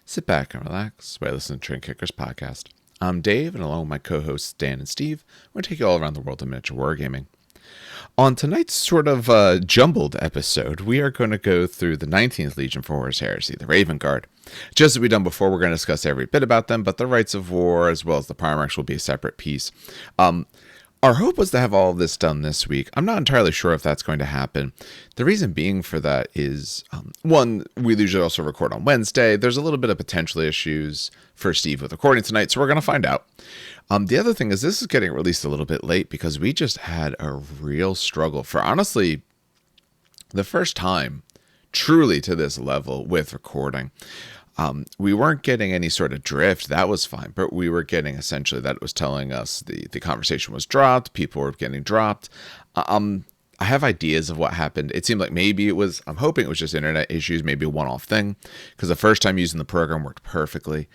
Sit back and relax while listening to Train Kickers podcast. I'm Dave, and along with my co-hosts Dan and Steve, we're going to take you all around the world of miniature wargaming. On tonight's sort of jumbled episode, we are going to go through the 19th Legion for Horus Heresy, the Raven Guard. Just as we've done before, we're going to discuss every bit about them, but the Rites of War as well as the Primarchs will be a separate piece. Our hope was to have all of this done this week. I'm not entirely sure if that's going to happen. The reason being for that is, one, we usually also record on Wednesday. There's a little bit of potential issues for Steve with recording tonight, so we're going to find out. The other thing is this is getting released a little bit late because we just had a real struggle for, honestly, the first time truly to this level with recording. We weren't getting any sort of drift. That was fine. But we were getting essentially that it was telling us the conversation was dropped. People were getting dropped. I have ideas of what happened. It seemed like maybe it was, I'm hoping it was just internet issues, maybe a one-off thing. Because the first time using the program worked perfectly.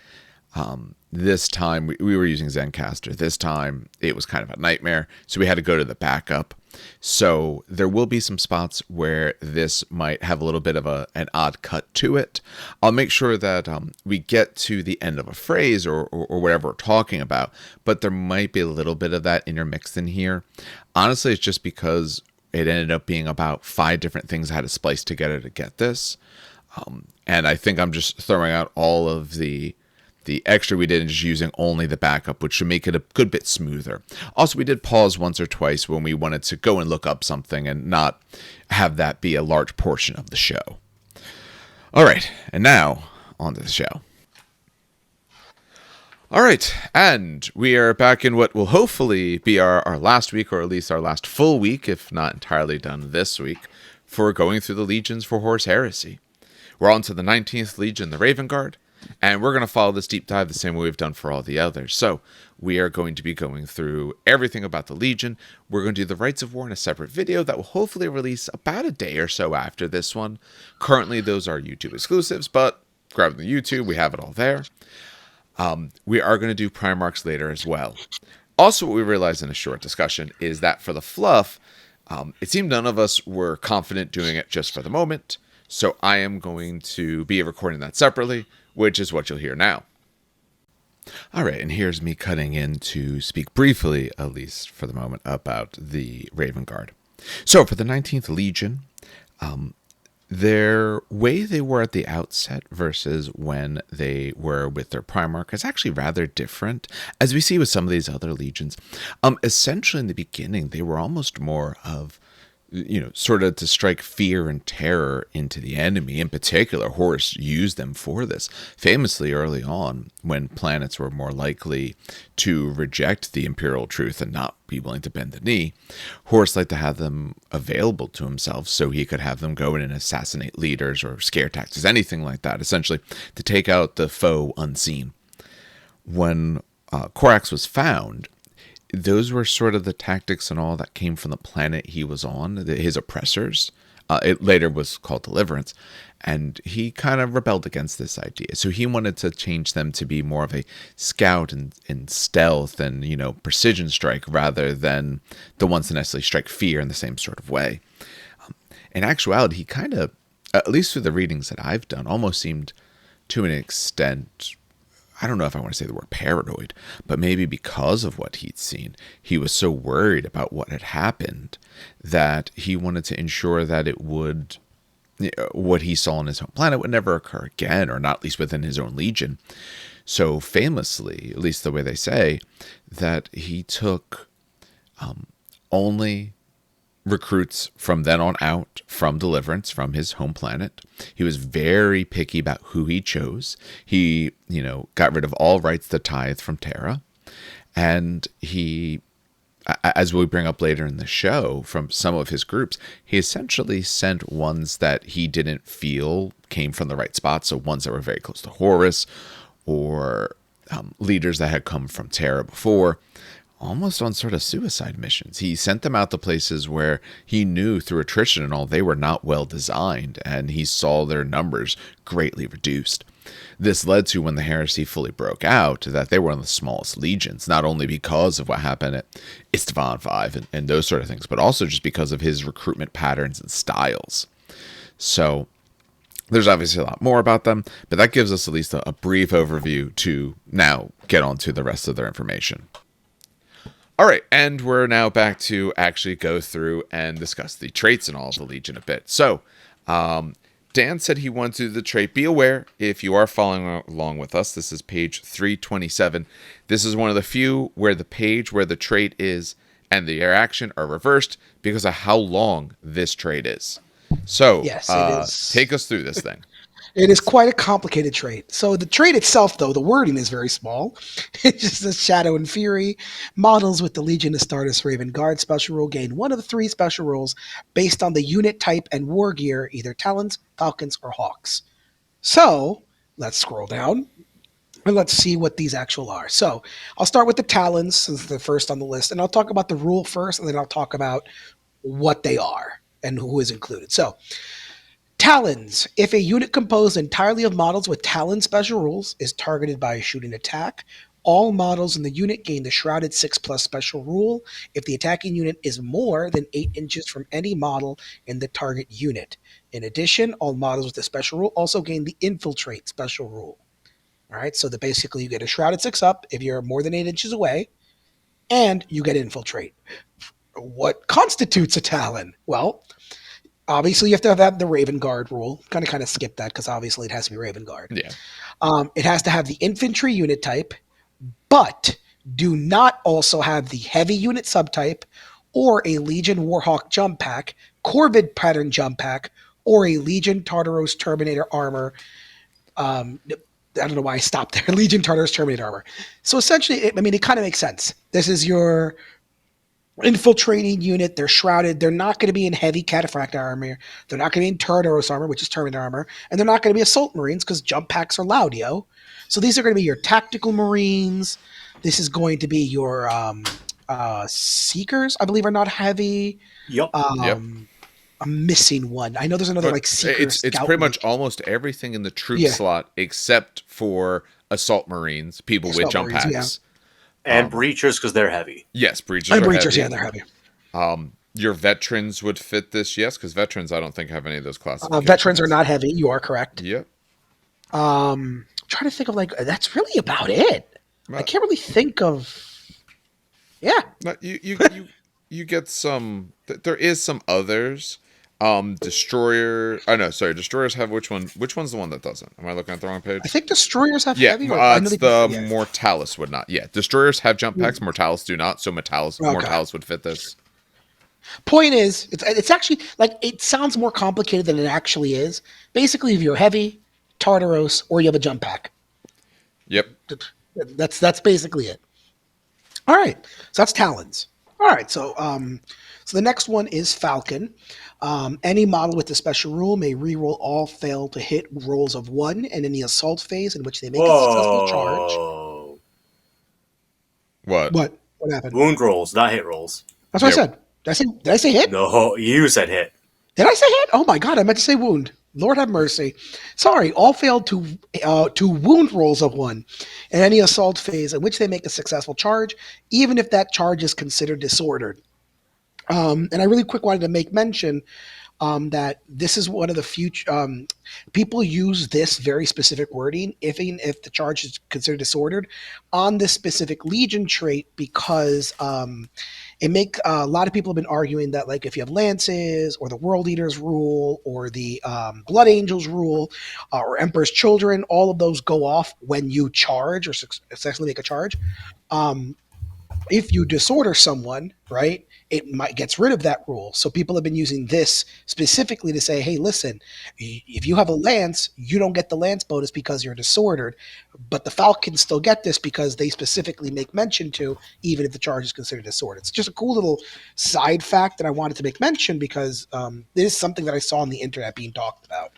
This time we were using Zencaster. This time it was kind of a nightmare. So we had to go to the backup. So there will be some spots where this might have a little bit of an odd cut to it. I'll make sure that we get to the end of a phrase or whatever we're talking about, but there might be a little bit of that intermixed in here. Honestly, it's just because it ended up being about 5 different things I had to splice together to get this. And I think I'm just throwing out all of the extra we did and just using only the backup, which should make it a good bit smoother. Also, we did pause once or twice when we wanted to go and look up something and not have that be a large portion of the show. All right, and now on to the show. All right, and we are back in what will hopefully be our last week, or at least our last full week, if not entirely done this week, for going through the legions for Horus Heresy. We're on to the 19th Legion, the Raven Guard. And we're going to follow this deep dive the same way we've done for all the others. So we are going to be going through everything about the Legion. We're going to do the Rites of War in a separate video that will hopefully release about a day or so after this one. Currently, those are YouTube exclusives, but grab the YouTube. We have it all there. We are going to do Primarchs later as well. Also, what we realized in a short discussion is that for the Fluff, it seemed none of us were confident doing it just for the moment. So I am going to be recording that separately, which is what you'll hear now. All right, and here's me cutting in to speak briefly, at least for the moment, about the Raven Guard. So for the 19th Legion, their way they were at the outset versus when they were with their Primarch is actually rather different, as we see with some of these other legions. Essentially, in the beginning, they were almost more of, sort of to strike fear and terror into the enemy. In particular, Horus used them for this. Famously early on, when planets were more likely to reject the imperial truth and not be willing to bend the knee, Horus liked to have them available to himself so he could have them go in and assassinate leaders or scare tactics, anything like that, essentially to take out the foe unseen. When Corax was found, those were sort of the tactics and all that came from the planet he was on, his oppressors. It later was called Deliverance, and he kind of rebelled against this idea. So he wanted to change them to be more of a scout and stealth and, precision strike rather than the ones that necessarily strike fear in the same sort of way. In actuality, he kind of, at least through the readings that I've done, almost seemed to an extent, I don't know if I want to say the word paranoid, but maybe because of what he'd seen, he was so worried about what had happened that he wanted to ensure that it would, what he saw on his home planet would never occur again, or not at least within his own legion. So famously, at least the way they say, that he took only recruits from then on out from Deliverance, from his home planet. He was very picky about who he chose. He, got rid of all rights to tithe from Terra. And he, as we bring up later in the show from some of his groups, he essentially sent ones that he didn't feel came from the right spot. So ones that were very close to Horus or leaders that had come from Terra before, almost on sort of suicide missions. He sent them out to places where he knew through attrition and all they were not well designed, and he saw their numbers greatly reduced. This led to, when the heresy fully broke out, that they were one of the smallest legions, not only because of what happened at Istvan 5 and those sort of things, but also just because of his recruitment patterns and styles. So There's obviously a lot more about them, but that gives us at least a brief overview to now get on to the rest of their information. All right, and we're now back to actually go through and discuss the traits and all of the Legion a bit. So, Dan said he wanted to do the trait. Be aware, if you are following along with us, this is page 327. This is one of the few where the page where the trait is and the action are reversed because of how long this trait is. So, Yes, it is. Take us through this thing. It is quite a complicated trait. So the trait itself, though, the wording is very small. It just says Shadow and Fury. Models with the Legion Astartes Raven Guard special rule gain one of the 3 special rules based on the unit type and war gear, either Talons, Falcons, or Hawks. So let's scroll down and let's see what these actual are. So I'll start with the Talons since they're first on the list, and I'll talk about the rule first, and then I'll talk about what they are and who is included. So Talons. If a unit composed entirely of models with Talon special rules is targeted by a shooting attack, all models in the unit gain the Shrouded 6+ special rule if the attacking unit is more than 8 inches from any model in the target unit. In addition, all models with the special rule also gain the Infiltrate special rule. All right, so that basically you get a Shrouded 6 up if you're more than 8 inches away, and you get Infiltrate. What constitutes a Talon? Well, obviously, you have to have the Raven Guard rule. Kind of skip that because obviously it has to be Raven Guard. Yeah. It has to have the infantry unit type, but do not also have the heavy unit subtype or a Legion Warhawk jump pack, Corvid pattern jump pack, or a Legion Tartaros Terminator armor. I don't know why I stopped there. Legion Tartaros Terminator armor. So essentially, it kind of makes sense. This is your infiltrating unit. They're shrouded. They're not going to be in heavy cataphract armor. They're not going to be in Tartaros armor, which is Terminator armor, and they're not going to be assault marines because jump packs are loud, yo. So these are going to be your tactical marines. This is going to be your seekers. I believe are not heavy. Yep. I'm missing one. I know there's another seekers. It's pretty much almost everything in the troop slot except for assault marines, people with jump packs. Yeah. And breachers because they're heavy. Yes, breachers. And breachers, heavy. Yeah, they're heavy. Your veterans would fit this, yes, because veterans I don't think have any of those classes. Veterans are not heavy. You are correct. Yep. Trying to think of that's really about it. I can't really think of. Yeah. No, you get some. There is some others. Destroyer. Oh no, sorry. Destroyers have which one? Which one's the one that doesn't? Am I looking at the wrong page? I think destroyers have heavy. It's the Mortalis would not. Yeah, destroyers have jump packs. Mortalis do not. So Mortalis would fit this. Point is, it's actually it sounds more complicated than it actually is. Basically, if you're heavy, Tartaros, or you have a jump pack. Yep. That's basically it. All right. So that's Talons. All right. So the next one is Falcon. Any model with the special rule may reroll all fail to hit rolls of 1 in any assault phase in which they make a successful charge. What happened? Wound rolls, not hit rolls. That's what I said. Did I say hit? No, you said hit. Did I say hit? Oh my god, I meant to say wound. Lord have mercy. Sorry, all failed to wound rolls of 1 in any assault phase in which they make a successful charge, even if that charge is considered disordered. And I really quick wanted to make mention that this is one of the few people use this very specific wording if the charge is considered disordered on this specific Legion trait because a lot of people have been arguing that if you have lances or the World Eaters rule or the Blood Angels rule or Emperor's Children, all of those go off when you charge or successfully make a charge. If you disorder someone, right, it gets rid of that rule. So people have been using this specifically to say, hey, listen, if you have a lance, you don't get the lance bonus because you're disordered, but the Falcons still get this because they specifically make mention to, even if the charge is considered disordered. It's just a cool little side fact that I wanted to make mention because it is something that I saw on the internet being talked about.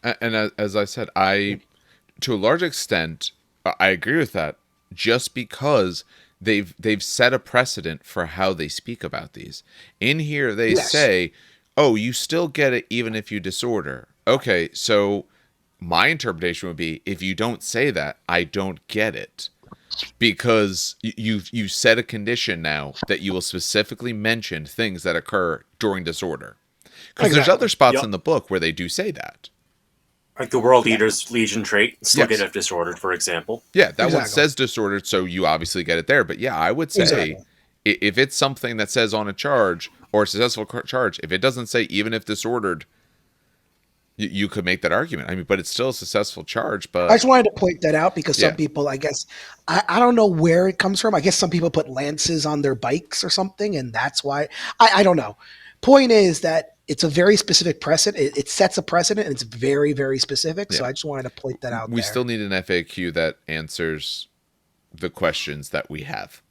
And as I said, to a large extent, I agree with that just because they've set a precedent for how they speak about these. In here, they say, oh, you still get it even if you disorder. Okay, so my interpretation would be, if you don't say that, I don't get it. Because you've set a condition now that you will specifically mention things that occur during disorder. Because there's other spots in the book where they do say that. Like the World Eater's Legion trait, still Yes. get it disordered, for example. Yeah, that one Exactly. says disordered, so you obviously get it there. But yeah, I would say Exactly. if it's something that says on a charge or a successful charge, if it doesn't say even if disordered, you could make that argument. I mean, but it's still a successful charge. I But just wanted to point that out because some Yeah. people, I guess, I don't know where it comes from. I guess some people put lances on their bikes or something, and that's why. I don't know. Point is that it's a very specific precedent. It sets a precedent, and it's very, very specific. So Yeah. I just wanted to point that out we there. still need an FAQ that answers the questions that we have.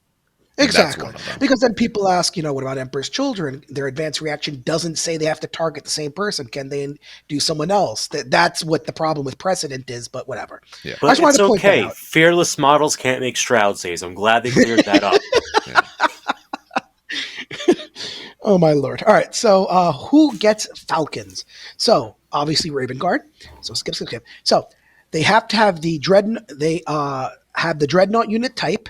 And that's Exactly. one of them. Because then people ask, what about Emperor's Children? Their advanced reaction doesn't say they have to target the same person. Can they do someone else? That's what the problem with precedent is, but whatever. Yeah. I But just wanted it's to point that okay. out. Fearless models can't make Shroud saves. I'm glad they cleared that up. Yeah. Oh my lord! All right, so who gets Falcons? So obviously Raven Guard. So skip. So they have to have the They have the Dreadnought unit type.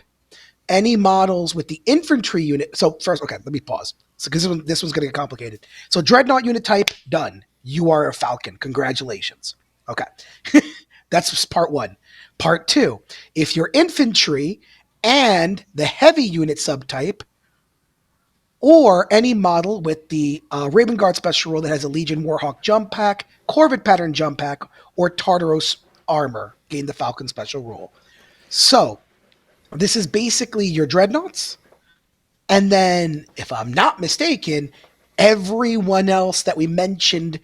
Any models with the infantry unit. So first, okay, let me pause. So because this one's going to get complicated. So Dreadnought unit type done. You are a Falcon. Congratulations. Okay, that's part one. Part two: if you're infantry and the heavy unit subtype, or any model with the Raven Guard special rule that has a Legion Warhawk jump pack, Corvette pattern jump pack, or Tartaros armor, gain the Falcon special rule. So this is basically your dreadnoughts. And then, if I'm not mistaken, everyone else that we mentioned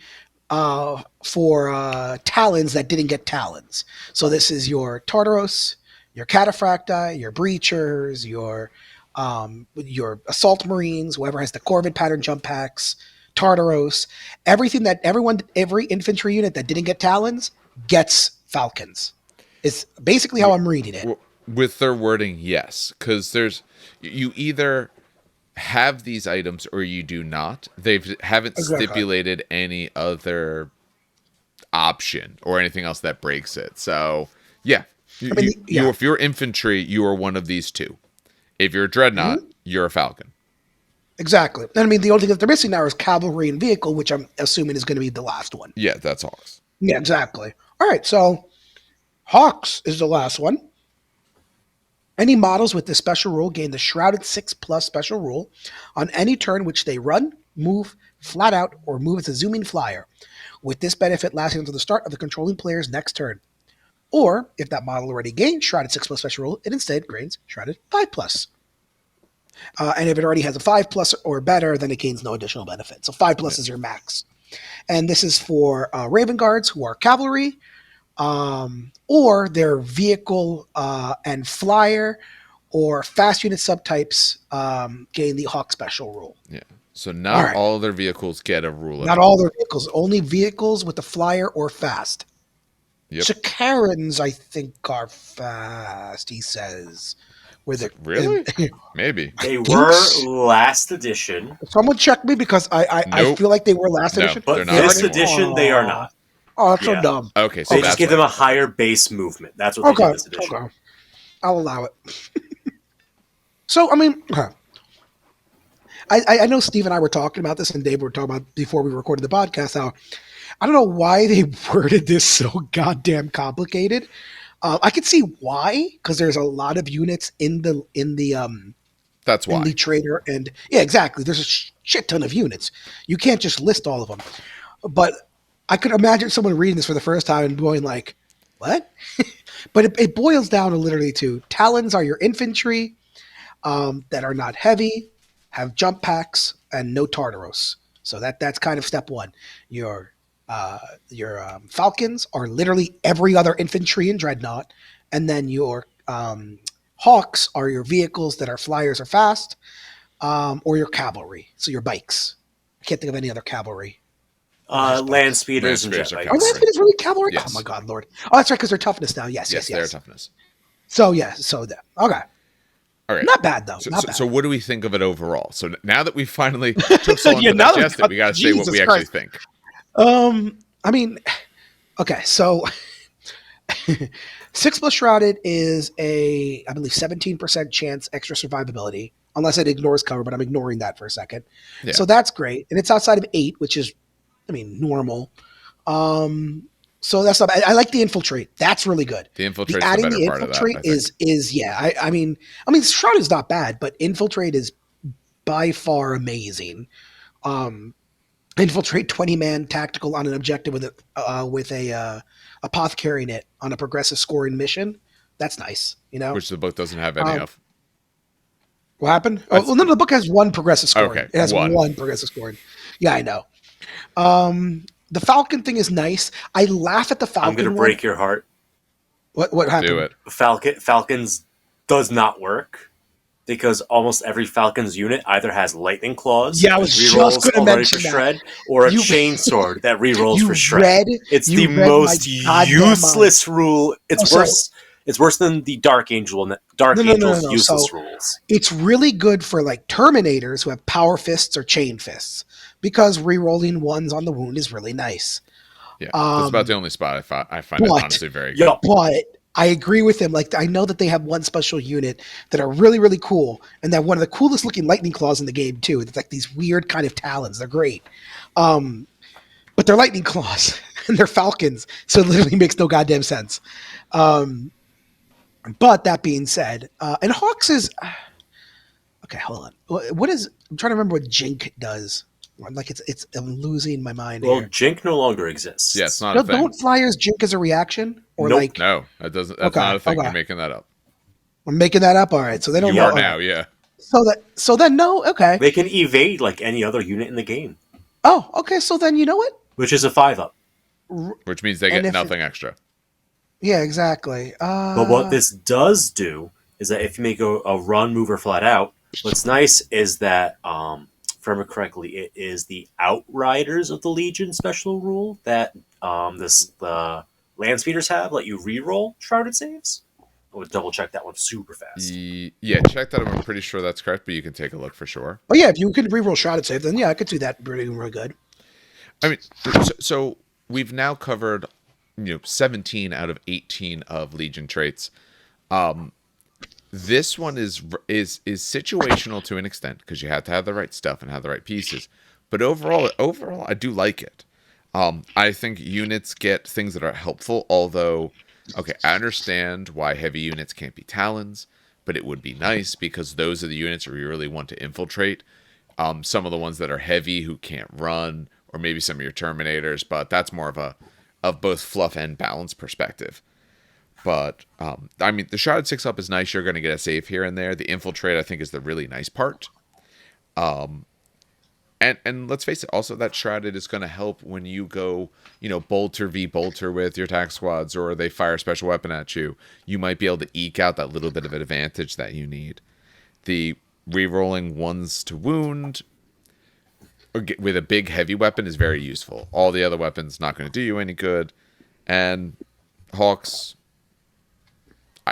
for talons that didn't get talons. So this is your Tartaros, your Cataphracti, your Breachers, your Assault Marines, whoever has the Corvette pattern jump packs, Tartaros, every infantry unit that didn't get talons gets Falcons. It's basically how I'm reading it. With their wording, yes, because you either have these items or you do not. They haven't Exactly. stipulated any other option or anything else that breaks it. So yeah, if you're infantry, you are one of these two. If you're a dreadnought, you're a Falcon. Exactly. And I mean, the only thing that they're missing now is cavalry and vehicle, which I'm assuming is going to be the last one. Yeah, that's Hawks. Yeah, exactly. All right, so Hawks is the last one. Any models with this special rule gain the Shrouded 6+ special rule on any turn which they run, move, flat out, or move as a zooming flyer, with this benefit lasting until the start of the controlling player's next turn. Or, if that model already gained Shrouded 6+ special rule, it instead gains Shrouded 5+. And if it already has a 5+ or better, then it gains no additional benefit. So 5+ is your max. And this is for Raven Guards who are cavalry, or their vehicle and flyer or fast unit subtypes gain the Hawk special rule. Yeah. So not all their vehicles get a rule. Not all their vehicles. Only vehicles with the flyer or fast. Yep. Chakarans, I think, are fast, he says. Really? Maybe. They were last edition. Someone check me because I Nope. feel like they were last edition. But They're not this anymore. edition, they are not. Oh, that's Yeah. so dumb. Okay, so They that's just give them a higher base movement. That's what they Okay, did this edition. okay. I'll allow it. So, I mean, I know Steve and I were talking about this, and Dave were talking about before we recorded the podcast how I don't know why they worded this so goddamn complicated. I could see why, because there's a lot of units in the That's why. in the trader, and yeah, exactly. There's a shit ton of units. You can't just list all of them. But I could imagine someone reading this for the first time and going like, "What?" But it boils down to literally to talons are your infantry that are not heavy, have jump packs, and no Tartaros. So that's kind of step one. Your Falcons are literally every other infantry in Dreadnought, and then your Hawks are your vehicles that are flyers or fast, or your cavalry. So your bikes. I can't think of any other cavalry. Land speeders and Land jet speeders are bikes. Are land speeders really cavalry? Yes. Oh my god, Lord! Oh, that's right, because they're toughness now. Yes. Their toughness. So yeah, so that okay. All right. Not bad though. So, Not so, bad. so what do we think of it overall? So now that we finally took so long Yeah, to now that digest it, we got to say what Jesus we actually Christ. think. I mean, okay, so 6+ shrouded is I believe 17% chance extra survivability, unless it ignores cover, but I'm ignoring that for a second. Yeah. So that's great. And it's outside of 8, which is, I mean, normal. So that's not bad. I like the infiltrate. That's really good. The infiltrate's the Adding better the part of that, infiltrate I think. is yeah. I mean Shroud is not bad, but infiltrate is by far amazing. Um, infiltrate 20-man tactical on an objective with a apothecary in it on a progressive scoring mission. That's nice. Which the book doesn't have any Um, of. what happened? Oh, well, no, the book has one progressive scoring. Okay, It has one. one progressive scoring. Yeah, I know. The Falcon thing is nice. I laugh at the Falcon. I'm going to one. break your heart. What happened? Do it. Falcons does not work because almost every Falcon's unit either has lightning claws, Yeah, I was just going to mention for that. shred, or a chainsword that rerolls You for shred. read- It's you the read most my goddamn useless rule. It's Oh, worse. It's worse than the Dark Angel. Dark Angel's No. useless So- rules. It's really good for like Terminators who have power fists or chain fists because re-rolling ones on the wound is really nice. Yeah, that's about the only spot I find it but- honestly very good. Yup. But I agree with him. Like, I know that they have one special unit that are really, really cool, and they're one of the coolest looking lightning claws in the game too. It's like these weird kind of talons. They're great, but they're lightning claws and they're falcons, so it literally makes no goddamn sense. But that being said, and Hawks is okay. Hold on. What is? I'm trying to remember what Jink does. Like it's. I'm losing my mind Well, here. Jink no longer exists. Yeah, it's not No, a thing. don't flyers Jink as a reaction or Nope. like No, that doesn't. That's Okay, not a thing. okay. You're making that up. I'm making that up. All right, so they don't You know. are now, yeah. So then no. Okay. They can evade like any other unit in the game, Oh, okay. So then you know what? which is a 5-up. Which means they And get if nothing extra. Yeah, exactly. But what this does do is that if you make a run, move, or flat out, what's nice is that, if I remember correctly, it is the Outriders of the Legion special rule that the land speeders have, let you reroll shrouded saves. I would double check that one super fast. Yeah, check that. I'm pretty sure that's correct, but you can take a look for sure. Oh yeah, if you can reroll shrouded save, then yeah, I could do that really, really good. I mean, so we've now covered, 17 out of 18 of Legion traits. This one is situational to an extent because you have to have the right stuff and have the right pieces. But overall, I do like it. I think units get things that are helpful. Although, okay, I understand why heavy units can't be Talons, but it would be nice because those are the units where you really want to infiltrate. Some of the ones that are heavy who can't run, or maybe some of your Terminators, but that's more of both fluff and balance perspective. But I mean, the Shrouded 6-up is nice. You're going to get a save here and there. The infiltrate, I think, is the really nice part. And let's face it, also that Shrouded is going to help when you go, bolter v bolter with your attack squads, or they fire a special weapon at you. You might be able to eke out that little bit of an advantage that you need. The rerolling ones to wound with a big heavy weapon is very useful. All the other weapons not going to do you any good. And Hawks,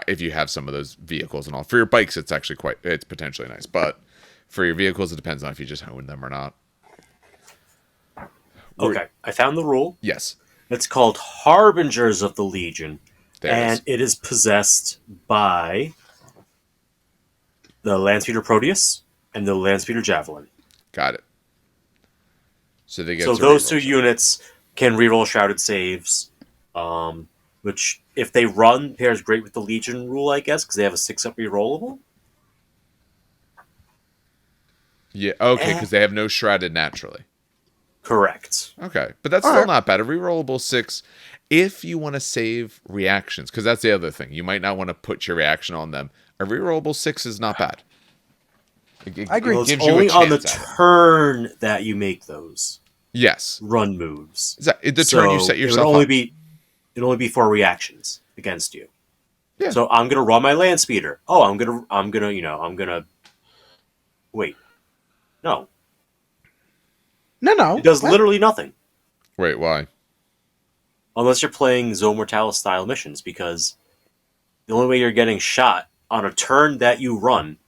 if you have some of those vehicles and all, for your bikes, it's potentially nice. But for your vehicles, it depends on if you just hone them or not. Okay, I found the rule. Yes. It's called Harbingers of the Legion, There it is possessed by the Landspeeder Proteus and the Landspeeder Javelin. Got it. So they get So those two units can reroll shrouded saves, which if they run pairs great with the Legion rule, I guess, because they have a 6-up rerollable. Yeah, okay, because they have no shrouded naturally. Correct. Okay, but that's still not bad. A rerollable 6, if you want to save reactions, because that's the other thing. You might not want to put your reaction on them. A rerollable 6 is not bad. I agree. Well, it's gives you a only on the chance at it. turn that you make those Yes. run moves. Is that the turn you set yourself it would up? It'd only be 4 reactions against you. Yeah. So I'm gonna run my land speeder. Oh, I'm gonna wait. No. No. It does literally nothing. Wait, why? Unless you're playing Zone Mortalis style missions, because the only way you're getting shot on a turn that you run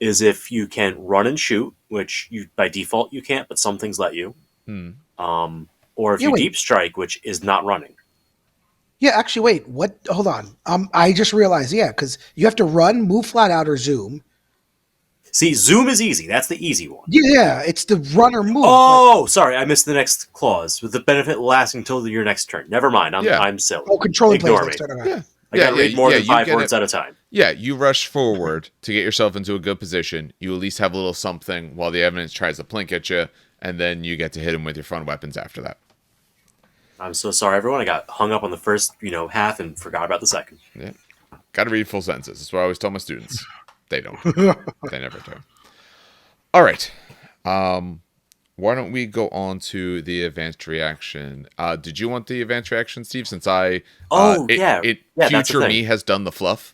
is if you can run and shoot, which you by default you can't, but some things let you. Or if you deep strike, which is not running. Yeah, actually, wait. What? Hold on. I just realized. Yeah, because you have to run, move flat out, or zoom. See, zoom is easy. That's the easy one. Yeah, it's the runner move. Oh, sorry, I missed the next clause. With the benefit lasting until your next turn. Never mind. I'm silly. Oh, controlling players Ignore me. next turn. Okay. Yeah. I gotta read more than you 5 get words at a time. Yeah, you rush forward to get yourself into a good position. You at least have a little something while the evidence tries to plink at you, and then you get to hit him with your fun weapons after that. I'm so sorry, everyone. I got hung up on the first, half and forgot about the second. Yeah. Got to read full sentences. That's what I always tell my students. They don't. They never do. All right. Why don't we go on to the advanced reaction? Did you want the advanced reaction, Steve? Since future me has done the fluff.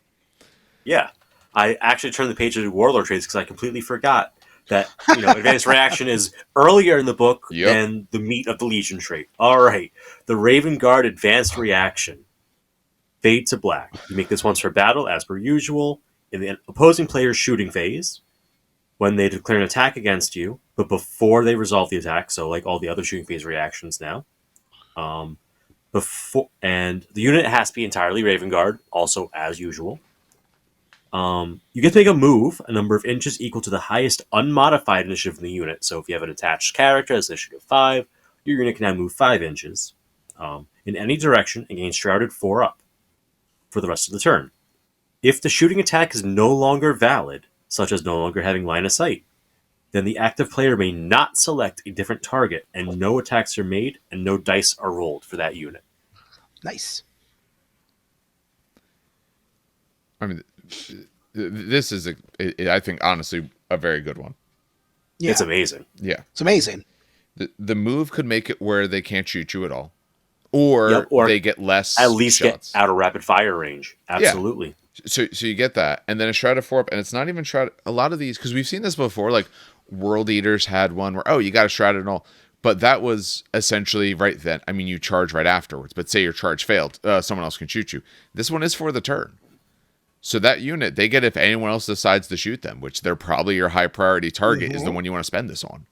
Yeah, I actually turned the page to Warlord traits because I completely forgot that advanced reaction is earlier in the book than the meat of the Legion trait. All right, the Raven Guard advanced reaction, fade to black. You make this once for battle, as per usual, in the opposing player's shooting phase. When they declare an attack against you, but before they resolve the attack, so like all the other shooting phase reactions now, and the unit has to be entirely Raven Guard, also as usual. You get to make a move a number of inches equal to the highest unmodified initiative in the unit. So if you have an attached character as initiative 5, your unit can now move 5 inches in any direction and gain Shrouded 4 up for the rest of the turn. If the shooting attack is no longer valid, such as no longer having line of sight, then the active player may not select a different target, and no attacks are made, and no dice are rolled for that unit. Nice. I mean, this is, I think, honestly, a very good one. Yeah. It's amazing. Yeah. It's amazing. The move could make it where they can't shoot you at all. Or they get less at least shots. Get out of rapid fire range. Absolutely. Yeah. So you get that, and then a Shrouded 4 up, and it's not even Shrouded. A lot of these, because we've seen this before, like World Eaters had one where, you got a Shrouded and all, but that was essentially right then. I mean, you charge right afterwards, but say your charge failed, someone else can shoot you. This one is for the turn. So that unit, they get if anyone else decides to shoot them, which they're probably your high priority target is the one you want to spend this on.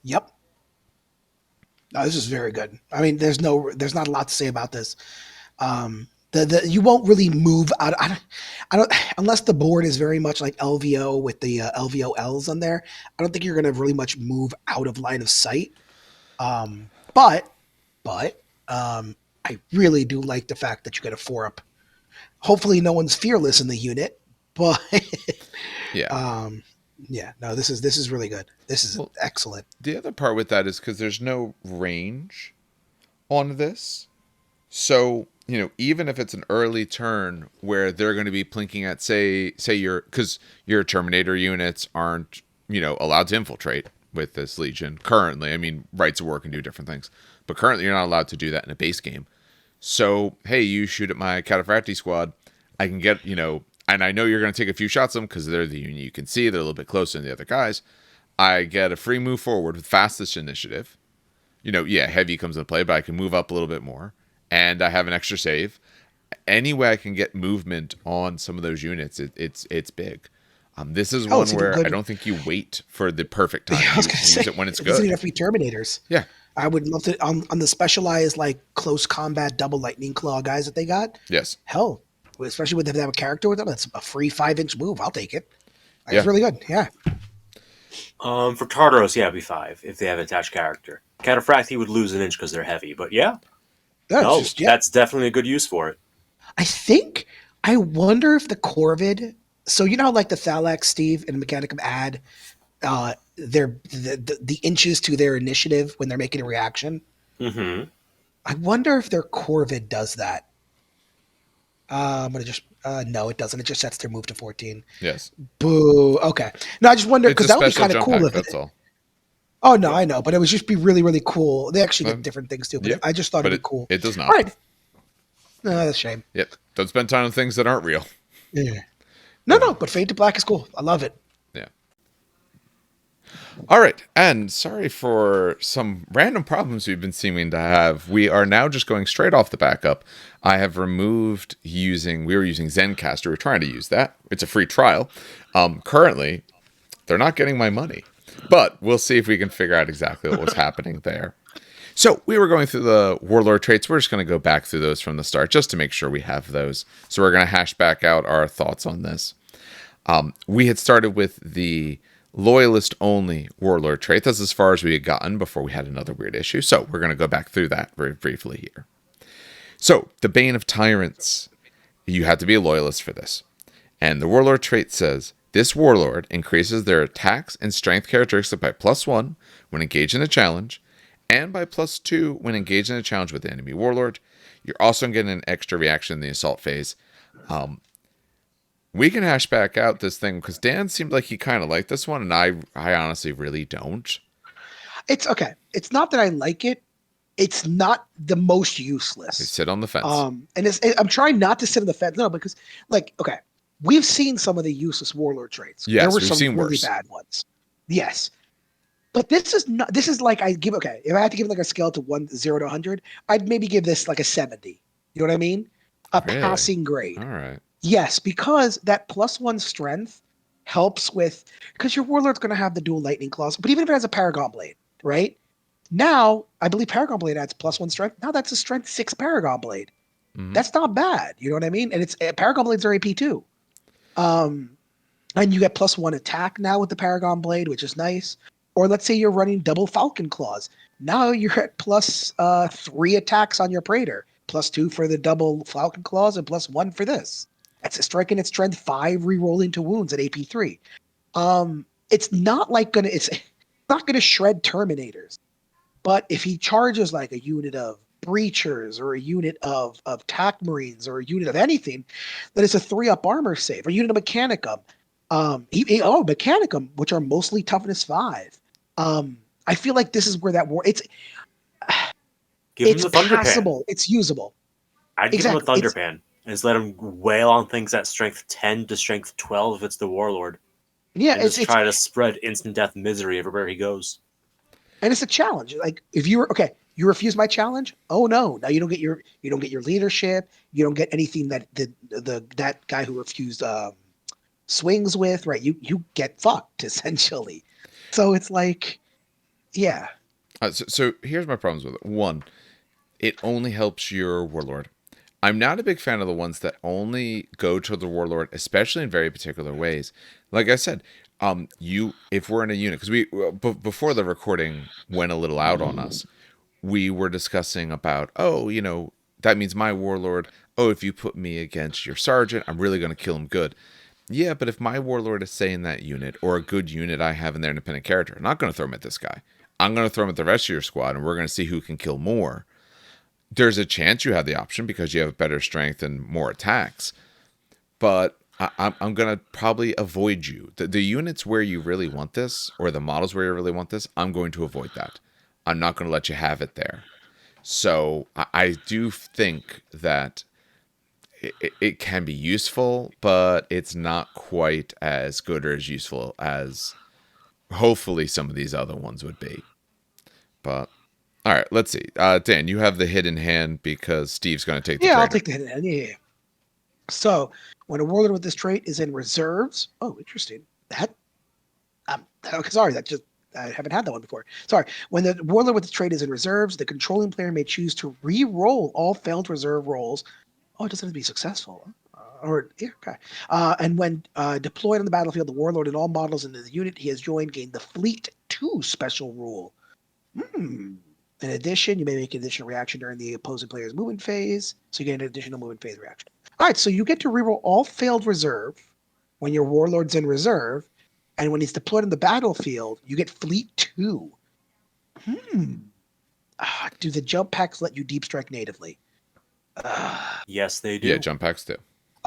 Yep. No, this is very good. I mean, there's not a lot to say about this. You won't really move out. I don't unless the board is very much like LVO with the LVO Ls on there. I don't think you're going to really much move out of line of sight. But I really do like the fact that you get a 4-up. Hopefully, no one's fearless in the unit, but no, this is really good. This is excellent. The other part with that is because there's no range on this, so even if it's an early turn where they're going to be plinking at, say because your Terminator units aren't allowed to infiltrate with this Legion currently. I mean, rights of war can do different things, but currently you're not allowed to do that in a base game. So, hey, you shoot at my Cataphracti squad, I can get, and I know you're going to take a few shots at them because they're the unit you can see, they're a little bit closer than the other guys. I get a free move forward with fastest initiative. Heavy comes into play, but I can move up a little bit more, and I have an extra save. Any way I can get movement on some of those units, it's big. This is one where I don't think you wait for the perfect time. Yeah, I was going to say, use it when it's it good. doesn't even have to be Terminators. Yeah. I would love to on the specialized like close combat double lightning claw guys that they got. Yes. Hell, especially when they have a character with them, that's a free 5-inch move. I'll take it. It's really good. Yeah. For Tartaros, it'd be 5 if they have an attached character. Cataphracti would lose an inch because they're heavy, but that's definitely a good use for it. I wonder if the Corvid. So how like the Thalax, Steve, and Mechanicum add the inches to their initiative when they're making a reaction. Mm-hmm. I wonder if their Corvid does that. I'm gonna just no, it doesn't. It just sets their move to 14. Yes. Boo. Okay. No, I just wonder because that would be kind of cool if that's all. Oh no, I know, but it would just be really, really cool. They actually get different things too, but I just thought it'd be cool. It does not. All right. No, that's a shame. Yep. Don't spend time on things that aren't real. Yeah. No, but Fade to Black is cool. I love it. Yeah. All right, and sorry for some random problems we've been seeming to have. We are now just going straight off the backup. I have removed we were using Zencaster. We're trying to use that. It's a free trial. Currently, they're not getting my money, but we'll see if we can figure out exactly what was happening there. So we were going through the Warlord traits. We're just going to go back through those from the start just to make sure we have those. So we're going to hash back out our thoughts on this. We had started with the loyalist only warlord trait. That's as far as we had gotten before we had another weird issue. So we're going to go back through that very briefly here. So the Bane of Tyrants, you have to be a loyalist for this. And the warlord trait says, this warlord increases their attacks and strength characteristic by +1 when engaged in a challenge, and by +2 when engaged in a challenge with the enemy warlord. You're also getting an extra reaction in the assault phase. We can hash back out this thing because Dan seemed like he kind of liked this one, and I honestly really don't. It's okay. It's not that I like it. It's not the most You useless. sit on the fence. I'm trying not to sit on the fence. No, because okay, we've seen some of the useless warlord traits. Yes, there were we've some seen really worse. bad ones. Yes, but this is not. This is like if I had to give like a scale to 0 to 100, I'd maybe give this like a 70. You know what I mean? A Really? passing grade. All right. Yes, because that +1 strength helps with because your warlord's going to have the dual lightning claws, but even if it has a Paragon Blade, right? Now, I believe Paragon Blade adds +1 strength. Now that's a strength 6 Paragon Blade. Mhm. That's not bad. You know what I mean? And it's Paragon Blades are AP too. And you get +1 attack now with the Paragon Blade, which is nice. Or let's say you're running double Falcon Claws. Now you're at +3 attacks on your Praetor. +2 for the double Falcon Claws and +1 for this. That's a strike and it's strength 5 re-rolling to wounds at AP3. It's not like it's not gonna shred Terminators. But if he charges like a unit of breachers or a unit of tack marines or a unit of anything, then it's a 3-up armor save. Or a unit of Mechanicum. Mechanicum, which are mostly toughness 5. I feel like this is where that war it's Give him the Thunder Pan. passable. It's usable. I'd give him a Thunder Pan and just let him wail on things at strength 10 to strength 12 if it's the Warlord. Yeah, and just try to spread instant death misery everywhere he goes. And it's a challenge. Like if you were okay, you refuse my challenge. Oh no! Now you don't get your leadership. You don't get anything that that guy who refused swings with. Right? You get fucked essentially. So it's like, yeah. So here's my problems with it. One, it only helps your warlord. I'm not a big fan of the ones that only go to the warlord, especially in very particular ways. Like I said, if we're in a unit, because we before the recording went a little out on us, we were discussing about, that means my warlord. Oh, if you put me against your sergeant, I'm really going to kill him good. Yeah, but if my warlord is saying that unit or a good unit I have in their independent character, I'm not going to throw him at this guy. I'm going to throw him at the rest of your squad, and we're going to see who can kill more. There's a chance you have the option because you have better strength and more attacks. But I'm going to probably avoid you. The units where you really want this, or the models where you really want this, I'm going to avoid that. I'm not going to let you have it there. So I do think that it can be useful, but it's not quite as good or as useful as hopefully some of these other ones would be. But all right, let's see. Dan, you have the hidden hand because Steve's going to take the I'll trigger. take the hidden hand. Yeah. So when a warlord with this trait is in reserves, interesting. Sorry, I haven't had that one before. Sorry. When the warlord with the trait is in reserves, the controlling player may choose to re-roll all failed reserve rolls. Oh, it doesn't have to be successful. And when deployed on the battlefield, the warlord and all models in the unit he has joined gain the Fleet 2 special rule. In addition, you may make an additional reaction during the opposing player's movement phase, so you get an additional movement phase reaction. All right, so you get to reroll all failed reserve when your warlord's in reserve, and when he's deployed on the battlefield, you get Fleet 2. Do the jump packs let you deep strike natively? Yes, they do. Yeah, jump packs do.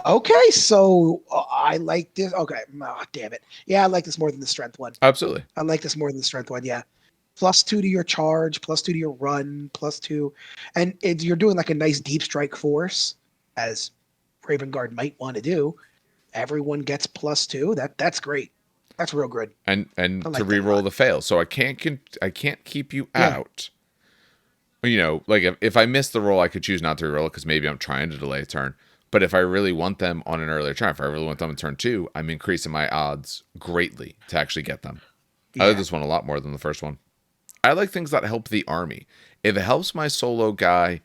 Okay, so I like this. Okay, damn it. Yeah, I like this more than the strength one. Absolutely. I like this more than the strength one, yeah. +2 to your charge, +2 to your run, +2. And you're doing like a nice deep strike force, as Raven Guard might want to do. Everyone gets +2. That's great. That's real good. And like to reroll the fail. So I can't keep you out. Like if I miss the roll, I could choose not to reroll it because maybe I'm trying to delay a turn. But if I really want them on an earlier turn, if I really want them in turn 2, I'm increasing my odds greatly to actually get them. I like this one a lot more than the first one. I like things that help the army. If it helps my solo guy,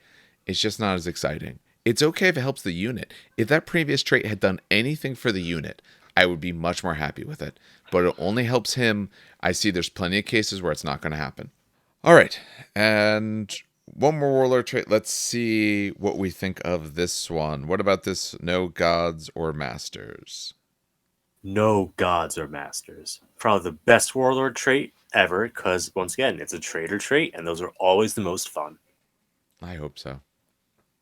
it's just not as exciting. It's okay if it helps the unit. If that previous trait had done anything for the unit, I would be much more happy with it. But it only helps him. I see there's plenty of cases where it's not going to happen. All right. And one more warlord trait. Let's see what we think of this one. What about this no gods or masters? No gods or masters. Probably the best warlord trait ever, because once again, it's a traitor trait, and those are always the most fun. I hope so.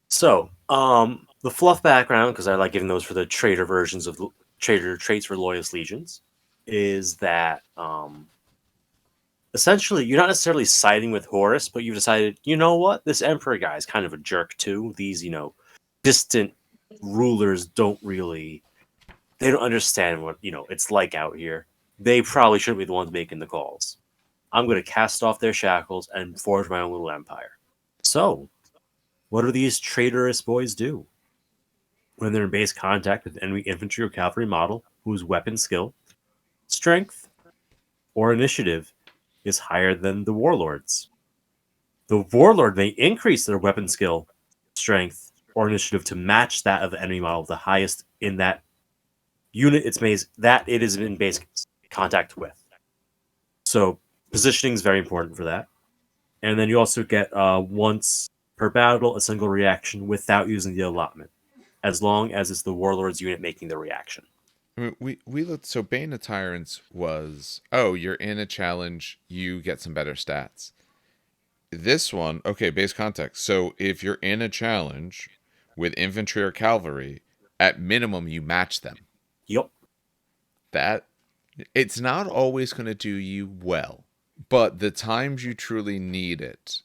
So, the fluff background, because I like giving those for the traitor versions of traitor traits for Loyalist Legions, is that essentially you're not necessarily siding with Horus, but you've decided, you know what, this Emperor guy is kind of a jerk too. These, distant rulers they don't understand what, it's like out here. They probably shouldn't be the ones making the calls. I'm going to cast off their shackles and forge my own little empire. So, what do these traitorous boys do? When they're in base contact with enemy infantry or cavalry model whose weapon skill, strength, or initiative is higher than the warlord's. The warlord may increase their weapon skill, strength, or initiative to match that of the enemy model, the highest in that unit it is in base contact with. So positioning is very important for that. And then you also get once per battle a single reaction without using the allotment, as long as it's the warlord's unit making the reaction. I mean, we looked. So Bane of Tyrants was, oh, you're in a challenge, you get some better stats. This one, okay, base context. So if you're in a challenge with infantry or cavalry, at minimum you match them. Yep. That it's not always going to do you well, but the times you truly need it,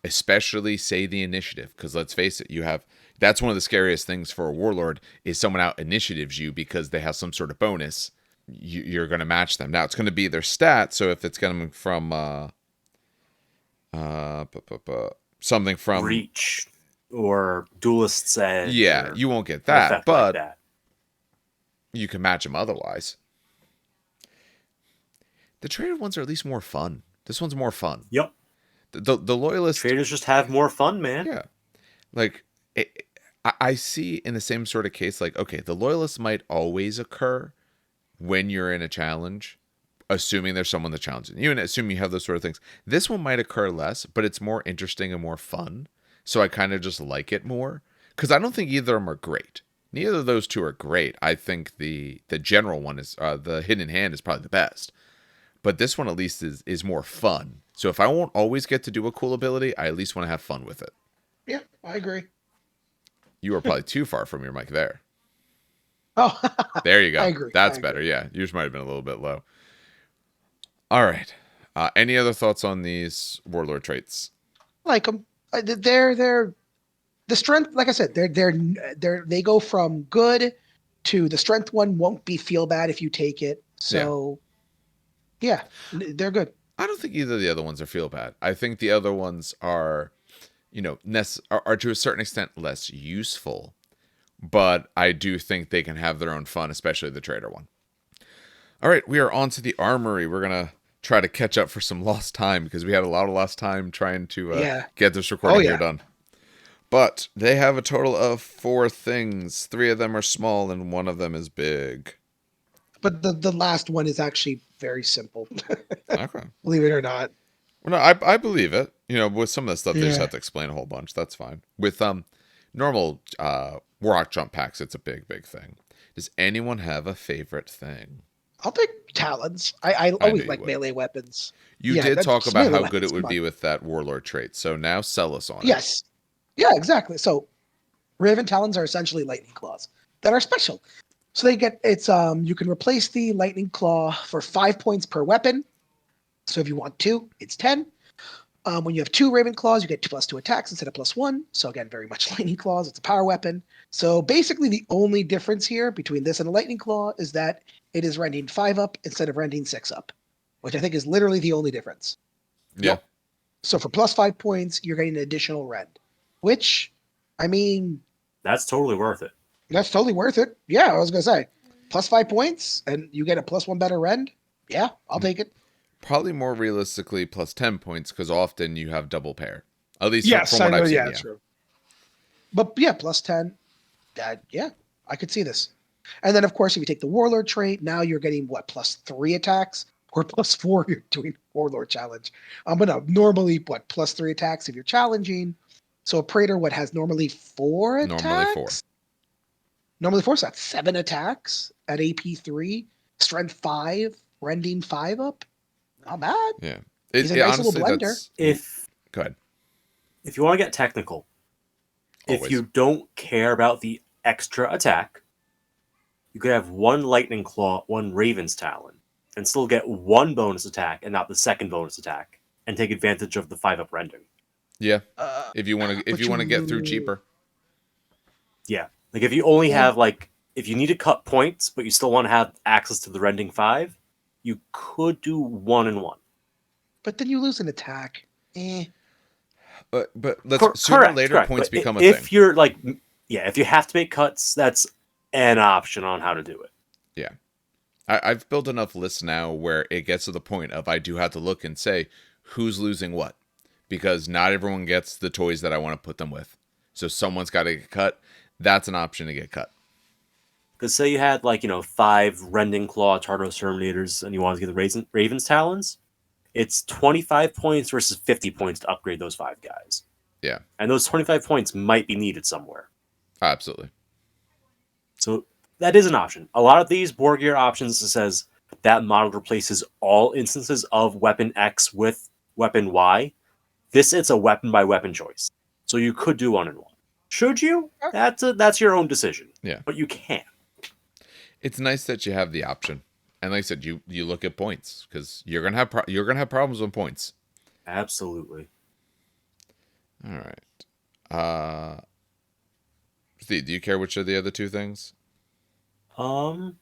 especially say the initiative, because let's face it, that's one of the scariest things for a warlord is someone out initiatives you because they have some sort of bonus. You're going to match them. Now it's going to be their stat. So if it's coming from something from Reach or Duelist's Edge, yeah, you won't get that, but like that. You can match them otherwise. The traded ones are at least more fun. This one's more fun. Yep. The loyalist traders just have more fun, man. Yeah, like I see in the same sort of case. Like, okay, the loyalists might always occur when you're in a challenge, assuming there's someone that challenges you, and assuming you have those sort of things. This one might occur less, but it's more interesting and more fun. So I kind of just like it more because I don't think either of them are great. Neither of those two are great. I think the general one is the hidden hand is probably the best. But this one at least is more fun. So if I won't always get to do a cool ability, I at least want to have fun with it. Yeah, I agree. You are probably too far from your mic there. Oh, there you go. I agree. That's better. Yeah, yours might have been a little bit low. All right. Any other thoughts on these warlord traits? I like them. They're the strength. Like I said, they go from good to the strength one won't be feel bad if you take it. So yeah, they're good. I don't think either of the other ones are feel bad. I think the other ones are, are to a certain extent less useful, but I do think they can have their own fun, especially the trader one. All right, we are on to the Armory. We're going to try to catch up for some lost time because we had a lot of lost time trying to get this recording here done. But they have a total of 4 things. 3 of them are small and 1 of them is big. But the last one is actually very simple. Okay. Believe it or not. Well, no, I believe it. With some of the stuff, they just have to explain a whole bunch. That's fine. With normal Warhawk jump packs, it's a big, big thing. Does anyone have a favorite thing? I'll pick talons. I always like melee weapons. You did talk about how good it would be with that warlord trait. So now sell us on it. Yes. Yeah, exactly. So Raven Talons are essentially lightning claws that are special. So you can replace the lightning claw for 5 points per weapon. So if you want 2, it's 10. When you have 2 Raven Claws, you get 2+2 attacks instead of +1. So again, very much lightning claws. It's a power weapon. So basically the only difference here between this and a lightning claw is that it is rending 5 up instead of rending 6 up, which I think is literally the only difference. Yeah. Yep. So for +5 points, you're getting an additional rend, which, I mean... That's totally worth it. That's totally worth it. Yeah, I was going to say, +5 points, and you get a +1 better rend. Yeah, I'll take it. Probably more realistically +10 points, because often you have double pair. At least from what I've seen. Yeah, true. But yeah, +10. I could see this. And then, of course, if you take the Warlord trait, now you're getting, what, +3 attacks? Or +4 if you're doing Warlord challenge. But no, normally, what, +3 attacks if you're challenging. So a Praetor, what, has normally 4 attacks? Normally 4. Normally 4, so that's 7 attacks at AP 3, Strength 5, Rending 5 up. Not bad. Yeah. He's a nice honestly, little blender. Go ahead. If you want to get technical, Always. if you don't care about the extra attack, you could have 1 Lightning Claw, 1 Raven's Talon, and still get 1 bonus attack and not the second bonus attack, and take advantage of the 5-up rending. Yeah. If you want to get through cheaper. Yeah. Like if you only have if you need to cut points, but you still want to have access to the rending 5, you could do 1 and 1. But then you lose an attack. But sooner or later points become a thing. If you're if you have to make cuts, that's an option on how to do it. Yeah. I've built enough lists now where it gets to the point of I do have to look and say who's losing what, because not everyone gets the toys that I want to put them with. So someone's got to get cut. That's an option to get cut. Because say you had 5 Rending Claw Tardos Terminators and you wanted to get the Raven's Talons, it's 25 points versus 50 points to upgrade those 5 guys. Yeah. And those 25 points might be needed somewhere. Absolutely. So that is an option. A lot of these board gear options says that model replaces all instances of weapon X with weapon Y. It's a weapon by weapon choice. So you could do 1 and 1. Should you? That's your own decision. Yeah. But you can. It's nice that you have the option. And like I said, you look at points because you're gonna have problems with points. Absolutely. All right. Steve, do you care which are the other 2 things? I'll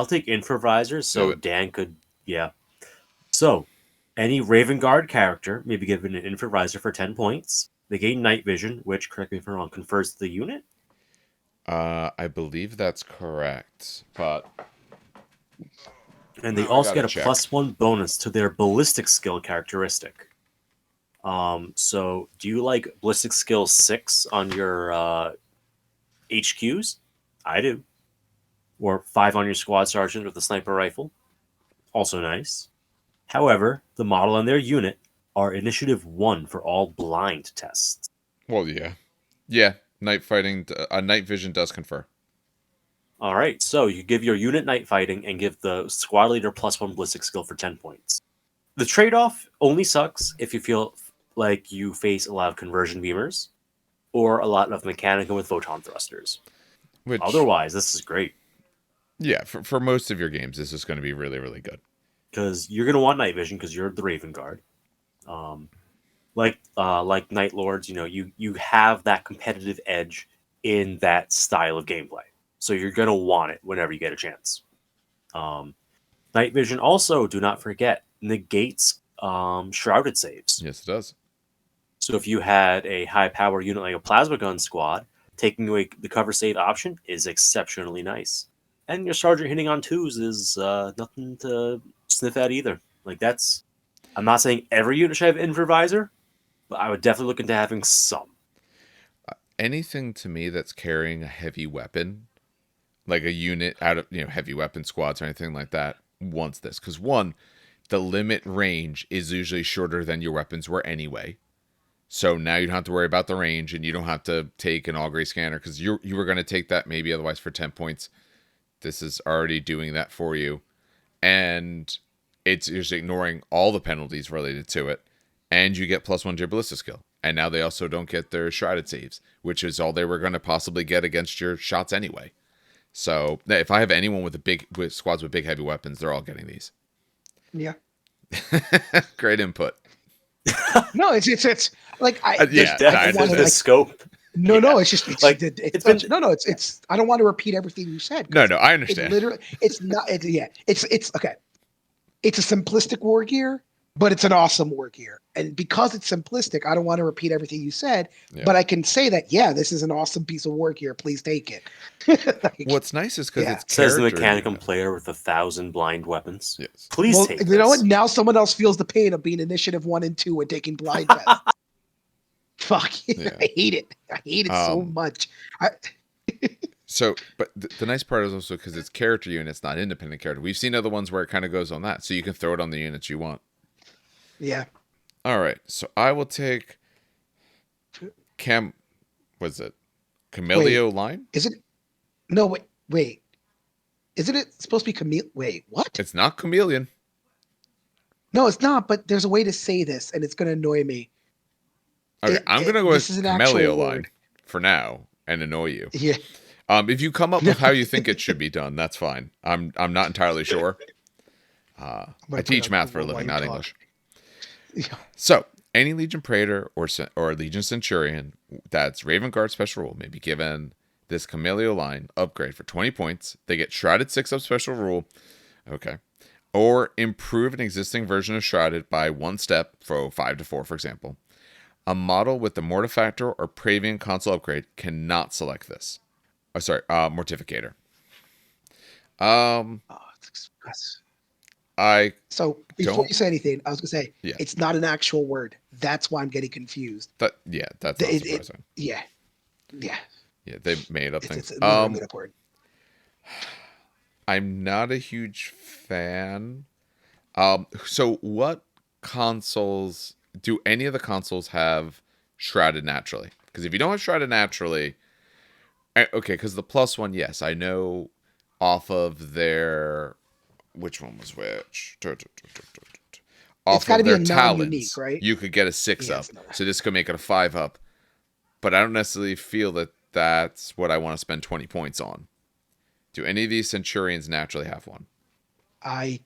take Improvisers so Dan could. Yeah. So, any Raven Guard character may be given an Improviser for 10 points. They gain Night Vision, which, correct me if I'm wrong, confers to the unit. I believe that's correct, but. And they also get a +1 bonus to their ballistic skill characteristic. So do you like ballistic skill 6 on your HQs? I do. Or 5 on your squad sergeant with a sniper rifle. Also nice. However, the model on their unit are initiative 1 for all blind tests. Well, yeah. Yeah, night vision does confer. All right, so you give your unit night fighting and give the squad leader +1 ballistic skill for 10 points. The trade-off only sucks if you feel like you face a lot of conversion beamers or a lot of mechanical with photon thrusters. Otherwise, this is great. Yeah, for most of your games, this is going to be really, really good. Because you're going to want night vision because you're the Raven Guard. Like Night Lords, you have that competitive edge in that style of gameplay. So you're going to want it whenever you get a chance. Night Vision also, do not forget, negates shrouded saves. Yes, it does. So if you had a high-power unit like a Plasma Gun Squad, taking away the cover save option is exceptionally nice. And your Sergeant hitting on 2s is nothing to sniff at either. I'm not saying every unit should have Improviser, but I would definitely look into having some. Anything to me that's carrying a heavy weapon, like a unit out of heavy weapon squads or anything like that, wants this. Because one, the limit range is usually shorter than your weapons were anyway. So now you don't have to worry about the range, and you don't have to take an all-gray scanner because you were going to take that maybe otherwise for 10 points. This is already doing that for you. And it's usually ignoring all the penalties related to it. And you get +1 to your ballistic skill. And now they also don't get their shrouded saves, which is all they were going to possibly get against your shots anyway. So if I have anyone with squads with big heavy weapons, they're all getting these. Yeah. Great input. No, it's like I want to scope. No, it's just it's like it's it's I don't want to repeat everything you said. No, I understand. It's not. It's okay. It's a simplistic war gear, but it's an awesome war gear. And because it's simplistic, I don't want to repeat everything you said, but I can say that, this is an awesome piece of war gear. Please take it. What's nice is because it says the mechanical player with 1,000 blind weapons. Yes. Please take You know what? Now someone else feels the pain of being initiative 1 and 2 and taking blind tests. Fuck. I hate it. I hate it so much. So, but the nice part is also because it's character units, not independent character. We've seen other ones where it kind of goes on that, so you can throw it on the units you want. Yeah. All right, so I will take Was it Cameleo line? Is it? No, wait. Isn't it supposed to be Wait, what? It's not chameleon. No, it's not. But there's a way to say this, and it's going to annoy me. Okay, I'm gonna go with this is an Cameleo actual line word. for now and annoy you. Yeah. If you come up with how you think it should be done, that's fine. I'm not entirely sure. I teach math for a living, not English. Yeah. So, any Legion Praetor or Legion Centurion that's Raven Guard special rule may be given this Cameleo line upgrade for 20 points. They get Shrouded 6-up special rule. Okay. Or improve an existing version of Shrouded by 1 step, for 5 to 4, for example. A model with the Mortifactor or Praevian console upgrade cannot select this. Oh, sorry, Mortificator. So before you say anything, I was gonna say it's not an actual word. That's why I'm getting confused. That's not surprising. Yeah, they made up things. It's a made up word. I'm not a huge fan. So what consoles do any of the consoles have Shrouded naturally? Because if you don't have Shrouded naturally, okay, because the +1, yes, I know off of their, which one was which? Off of their talents, right? You could get a 6-up, so this could make it a 5-up. But I don't necessarily feel that that's what I want to spend 20 points on. Do any of these Centurions naturally have one? I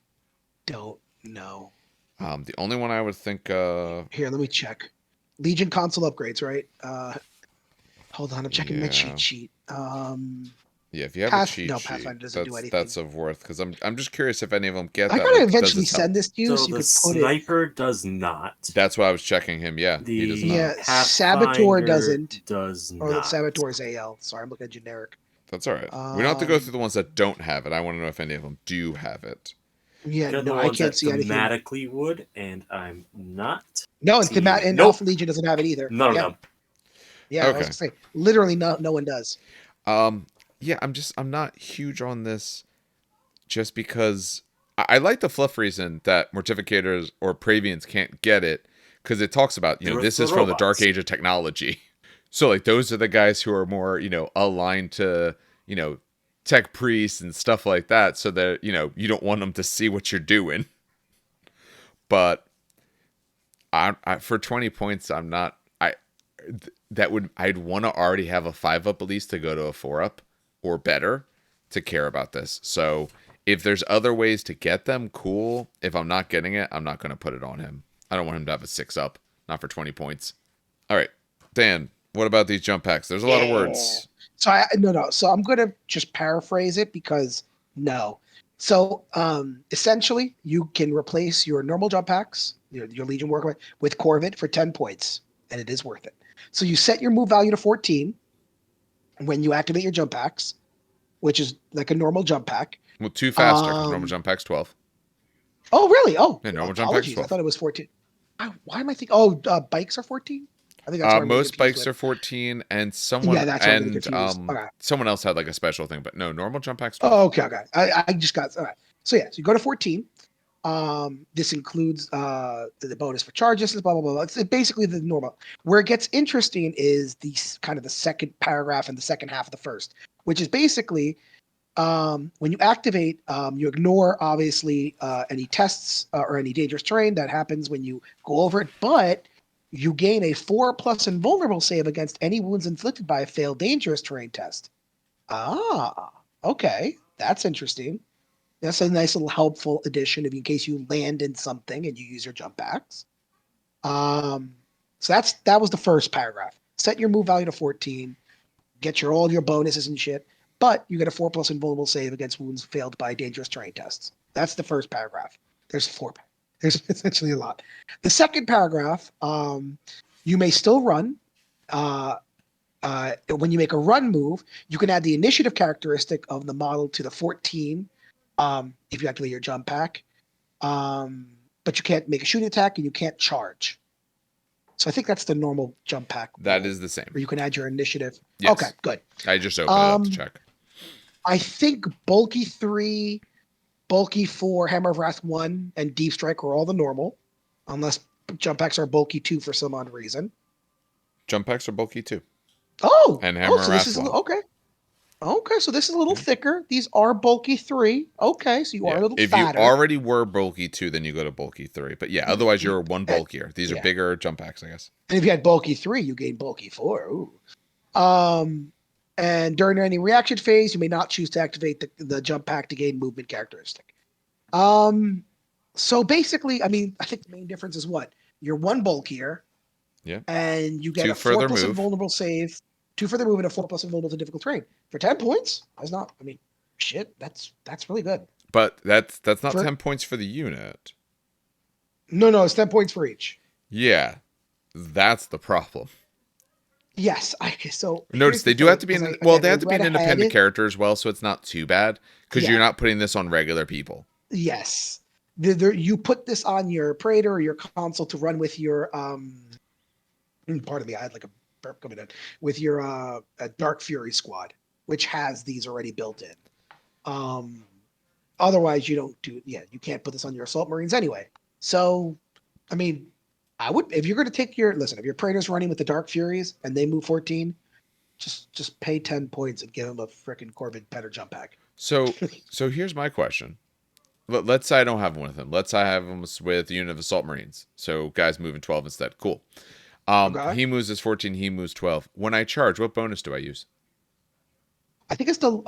don't know. The only one I would think here, let me check. Legion console upgrades, right? Hold on, I'm checking my cheat sheet. Yeah, if you have a cheat sheet, Pathfinder doesn't do anything. That's of worth, because I'm just curious if any of them get that. I gotta eventually send this to you so you the can put sniper does not. That's why I was checking him. Yeah, he does not. Yeah, Saboteur doesn't. Does not. Or Saboteur is AL. Sorry, I'm looking at generic. That's all right. We don't have to go through the ones that don't have it. I want to know if any of them do have it. Yeah, no, I can't see anything. Thematically would, and I'm not. No, and Alpha Legion doesn't have it either. None of them. Yeah, okay. I was gonna say, literally no one does. Yeah, I'm not huge on this, just because I like the fluff reason that Mortificators or Praevians can't get it, because it talks about this is from the Dark Age of technology. So like those are the guys who are more aligned to tech priests and stuff like that, so that you don't want them to see what you're doing. But I for 20 points, I'm not. I'd want to already have a 5-up at least to go to a 4-up or better to care about this. So if there's other ways to get them, cool. If I'm not getting it, I'm not going to put it on him. I don't want him to have a 6-up, not for 20 points. All right, Dan, what about these jump packs? There's a lot of words. So So I'm going to just paraphrase it because no. So essentially, you can replace your normal jump packs, your Legion work with Corvid for 10 points, and it is worth it. So you set your move value to 14 when you activate your jump packs, which is like a normal jump pack. Well, 2 faster, because normal jump pack's 12. Oh, really? Oh, yeah, normal jump pack's 12. I thought it was 14. Why am I thinking? Oh, bikes are 14? I think that's most bikes are 14, and someone someone else had like a special thing, but no, normal jump pack's 12. Oh, okay. I just got all right. So yeah, so you go to 14. This includes the bonus for charges, blah blah blah. It's basically the normal. Where it gets interesting is the kind of the second paragraph and the second half of the first, which is basically when you activate, you ignore obviously any tests or any dangerous terrain that happens when you go over it, but you gain a 4+ invulnerable save against any wounds inflicted by a failed dangerous terrain test. Okay, that's interesting. That's a nice little helpful addition in case you land in something and you use your jump packs. So that was the first paragraph. Set your move value to 14. Get all your bonuses and shit, but you get a 4+ invulnerable save against wounds failed by dangerous terrain tests. That's the first paragraph. There's 4. There's essentially a lot. The second paragraph, you may still run. When you make a run move, you can add the initiative characteristic of the model to the 14 if you activate your jump pack. But you can't make a shooting attack and you can't charge. So I think that's the normal jump pack. That is the same. Where you can add your initiative. Yes. Okay, good. I just opened it up to check. I think bulky 3, bulky 4, Hammer of Wrath 1, and Deep Strike are all the normal, unless jump packs are bulky 2 for some odd reason. Jump packs are bulky too. Oh, And Hammer of so this Wrath is 1. okay. Okay, so this is a little Yeah. thicker. These are bulky 3. Okay, so you are a little If fatter. you already were bulky 2, then you go to bulky 3. But yeah, otherwise you're one bulkier. These are bigger jump packs, I guess. And if you had bulky 3, you gain bulky 4. Ooh. And during any reaction phase, you may not choose to activate the jump pack to gain movement characteristic. So basically, I mean, I think the main difference is what? You're one bulkier. Yeah. And you get 2 a 4+ further move. invulnerable save, 2 further move, and a 4+ invulnerable to difficult terrain. For 10 points, that's not, I mean, shit, that's really good. But that's not 10 points for the unit. No, it's 10 points for each. Yeah. That's the problem. Yes, so notice they do have to be they have to be an independent character as well, so it's not too bad because you're not putting this on regular people. Yes, you put this on your Praetor or your console to run with your pardon me, I had like a burp coming in with your Dark Fury squad, which has these already built in. Otherwise, you can't put this on your Assault Marines anyway. So, I mean, I would, if you're going to take if your Praetor's running with the Dark Furies and they move 14, just pay 10 points and give them a freaking Corbin Petter jump pack. So here's my question. Let's say I don't have one with him. Let's say I have him with a unit of Assault Marines. So guys moving 12 instead. Cool. Okay. He moves as 14. He moves 12. When I charge, what bonus do I use? I think it's the.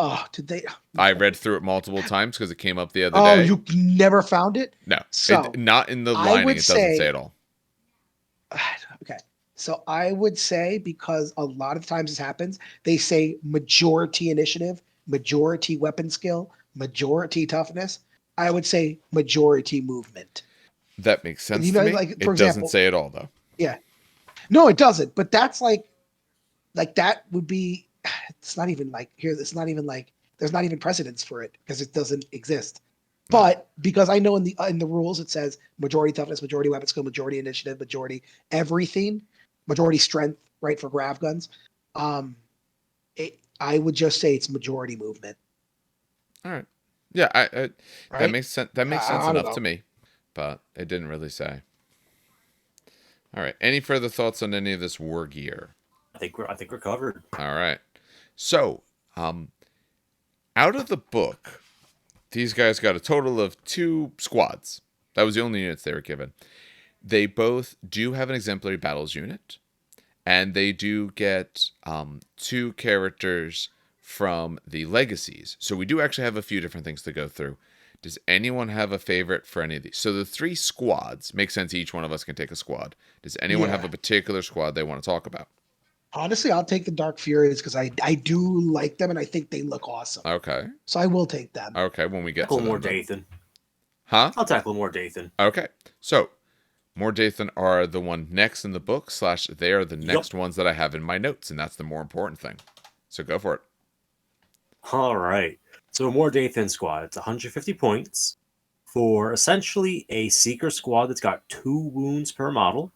I read through it multiple times because it came up the other day. Oh, you never found it? No. So not in the lining. It doesn't say at all. Okay. So I would say, because a lot of times this happens, they say majority initiative, majority weapon skill, majority toughness. I would say majority movement. That makes sense to me. It doesn't say it all, though. Yeah. No, it doesn't. But that's like that would be, it's not even like here. It's not even like, there's not even precedence for it because it doesn't exist. No. But because I know in the rules, it says majority toughness, majority weapon skill, majority initiative, majority everything, majority strength, right? For grav guns. I would just say it's majority movement. All right. Yeah. Right? That makes sense. That makes sense enough to me, but it didn't really say. All right. Any further thoughts on any of this war gear? I think we're covered. All right. So, out of the book, these guys got a total of 2 squads. That was the only units they were given. They both do have an exemplary battles unit, and they do get 2 characters from the legacies. So we do actually have a few different things to go through. Does anyone have a favorite for any of these? So the 3 squads, makes sense each one of us can take a squad. Does anyone have a particular squad they want to talk about? Honestly, I'll take the Dark Furies because I do like them and I think they look awesome. Okay. So I will take them. Okay, when we get to them. Mor Deythan. Huh? I'll tackle Mor Deythan. Okay. So, Mor Deythan are the one next in the book / they are the next ones that I have in my notes, and that's the more important thing. So go for it. All right. So Mor Deythan Squad, it's 150 points for essentially a Seeker squad that's got 2 wounds per model.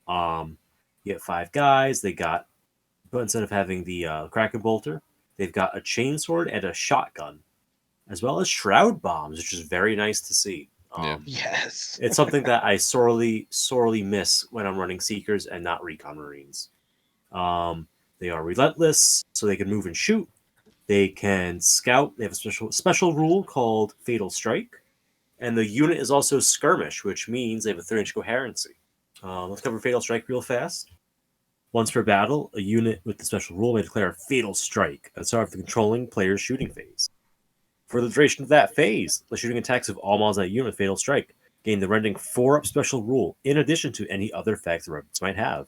You get 5 guys. They got, but instead of having the Kraken Bolter, they've got a chainsword and a shotgun, as well as shroud bombs, which is very nice to see. Yes. It's something that I sorely miss when I'm running Seekers and not Recon Marines. They are relentless, so they can move and shoot. They can scout. They have a special rule called Fatal Strike. And the unit is also skirmish, which means they have a 3-inch coherency. Let's cover Fatal Strike real fast. Once per battle, a unit with the special rule may declare a Fatal Strike at the start of the controlling player's shooting phase. For the duration of that phase, the shooting attacks of all models in that unit with Fatal Strike gain the Rending 4-up special rule, in addition to any other effects the weapons might have.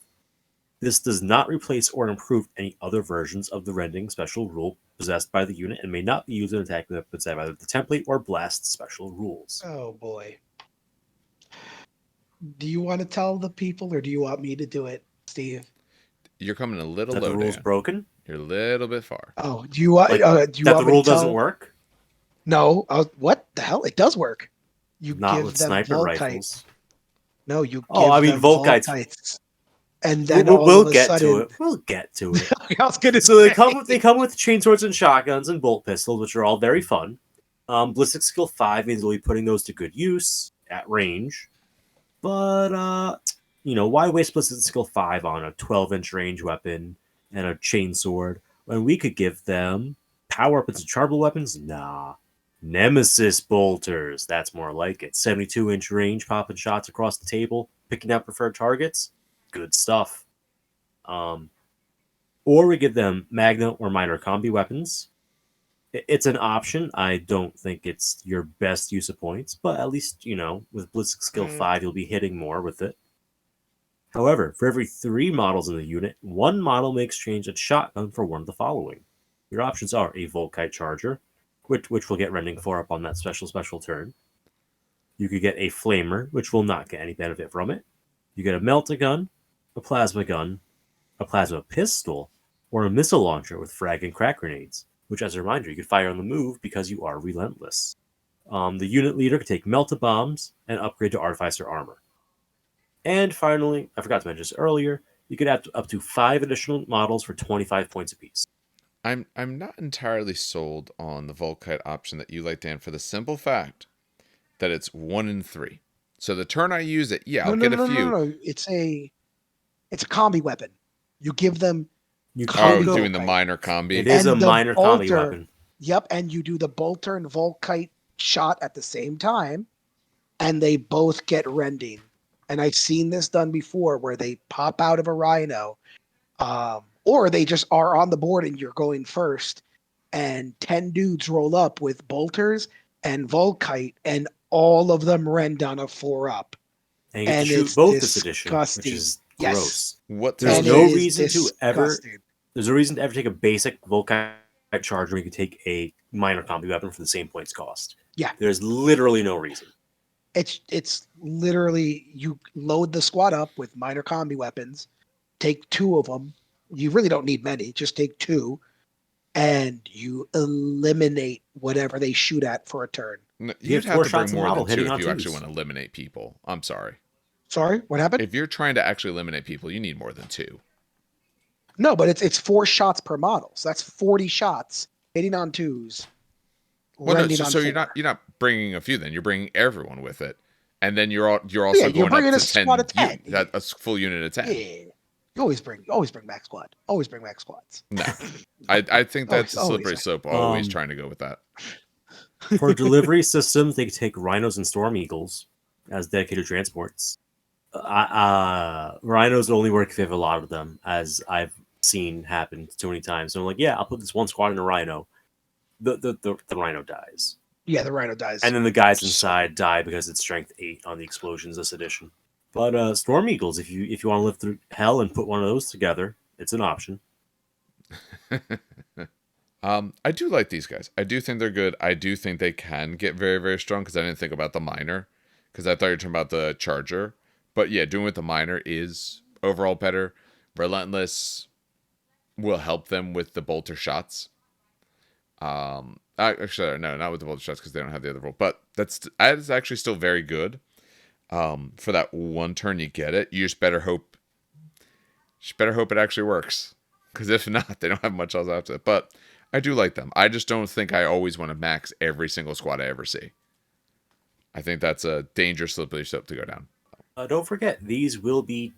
This does not replace or improve any other versions of the Rending special rule possessed by the unit and may not be used in attack weapons that have either the template or blast special rules. Oh boy. Do you want to tell the people or do you want me to do it, Steve? You're coming a little low. The rule's broken? You're a little bit far. Oh, do you want do you that want the rule doesn't work? No. What the hell? It does work. You not give with them sniper Volkites. rifles. No, you. Oh, I mean Volkites. And then we'll of a get sudden, to it. We'll get to it. I was gonna So say, they come with chainswords and shotguns and bolt pistols, which are all very fun. Ballistic skill 5 means we'll be putting those to good use at range. But why waste ballistic skill 5 on a 12-inch range weapon and a chainsword when we could give them power weapons and chargeable weapons? Nah. Nemesis bolters. That's more like it. 72-inch range, popping shots across the table, picking out preferred targets. Good stuff. Or we give them Magna or minor combi weapons. It's an option. I don't think it's your best use of points, but at least, with Ballistic Skill 5, you'll be hitting more with it. However, for every 3 models in the unit, 1 model may exchange a shotgun for one of the following. Your options are a Volkite Charger, which will get rending 4 up on that special turn. You could get a Flamer, which will not get any benefit from it. You get a Melt-A-Gun, a Plasma Gun, a Plasma Pistol, or a Missile Launcher with frag and crack grenades, which, as a reminder, you can fire on the move because you are relentless. The unit leader can take Melt-A-Bombs and upgrade to Artificer Armor. And finally, I forgot to mention this earlier, you could add up to 5 additional models for 25 points apiece. I'm not entirely sold on the Volkite option that you like, Dan, for the simple fact that it's 1 in 3. So the turn I use it, I'll get a few. No. It's a combi weapon. You give them doing the minor combi. It is a minor combi weapon. Yep, and you do the bolter and Volkite shot at the same time, and they both get rending. And I've seen this done before where they pop out of a rhino, or they just are on the board and you're going first, and 10 dudes roll up with bolters and Volkite, and all of them rend on a 4-up. And you get to shoot both this edition, which is gross. There's no reason to ever take a basic Volkite Charger where you can take a minor combi weapon for the same points cost. Yeah. There's literally no reason. It's literally, you load the squad up with minor combi weapons, take 2 of them. You really don't need many, just take 2, and you eliminate whatever they shoot at for a turn. You'd have to bring more than 2 if you actually want to eliminate people. I'm sorry. Sorry, what happened? If you're trying to actually eliminate people, you need more than 2. No, but it's 4 shots per model, so that's 40 shots hitting on 2s. Well, no, so you're not bringing a few. Then you're bringing everyone with it, and then you're also going up to 10. Squad of 10. A full unit of 10. Yeah. You always bring max squad. Always bring max squads. No, I think that's a slippery slope. Always trying to go with that. For delivery systems, they can take Rhinos and Storm Eagles as dedicated transports. Rhinos only work if you have a lot of them, as I've seen happen too many times. So I'm like, I'll put this one squad in a Rhino. The Rhino dies. Yeah, the Rhino dies. And then the guys inside die because it's strength 8 on the explosions this edition. But Storm Eagles, if you want to live through hell and put one of those together, it's an option. I do like these guys. I do think they're good. I do think they can get very, very strong because I didn't think about the minor, because I thought you were talking about the Charger. But yeah, doing with the minor is overall better. Relentless will help them with the bolter shots. Actually, no, not with the bolter shots because they don't have the other roll. But that's actually still very good. For that one turn you get it, you just better hope it actually works. Because if not, they don't have much else after it. But I do like them. I just don't think I always want to max every single squad I ever see. I think that's a dangerous slippery slope to go down. Don't forget, these will be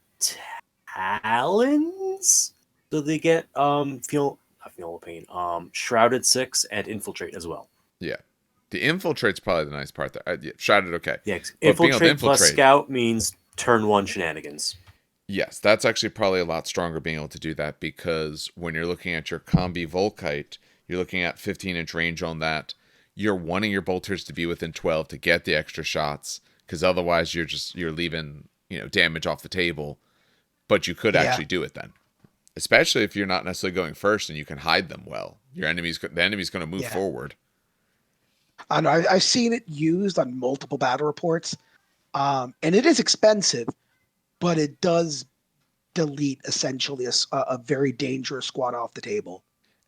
talons. So they get Shrouded 6 and Infiltrate as well. Yeah. The Infiltrate's probably the nice part there. Shrouded, okay. Yeah, Infiltrate plus Scout means turn 1 shenanigans. Yes, that's actually probably a lot stronger being able to do that, because when you're looking at your combi Volkite, you're looking at 15-inch range on that. You're wanting your bolters to be within 12 to get the extra shots, because otherwise you're leaving damage off the table. But you could actually do it then, especially if you're not necessarily going first and you can hide them well. The enemy's going to move forward. I know, I've seen it used on multiple battle reports, and it is expensive, but it does delete essentially a very dangerous squad off the table.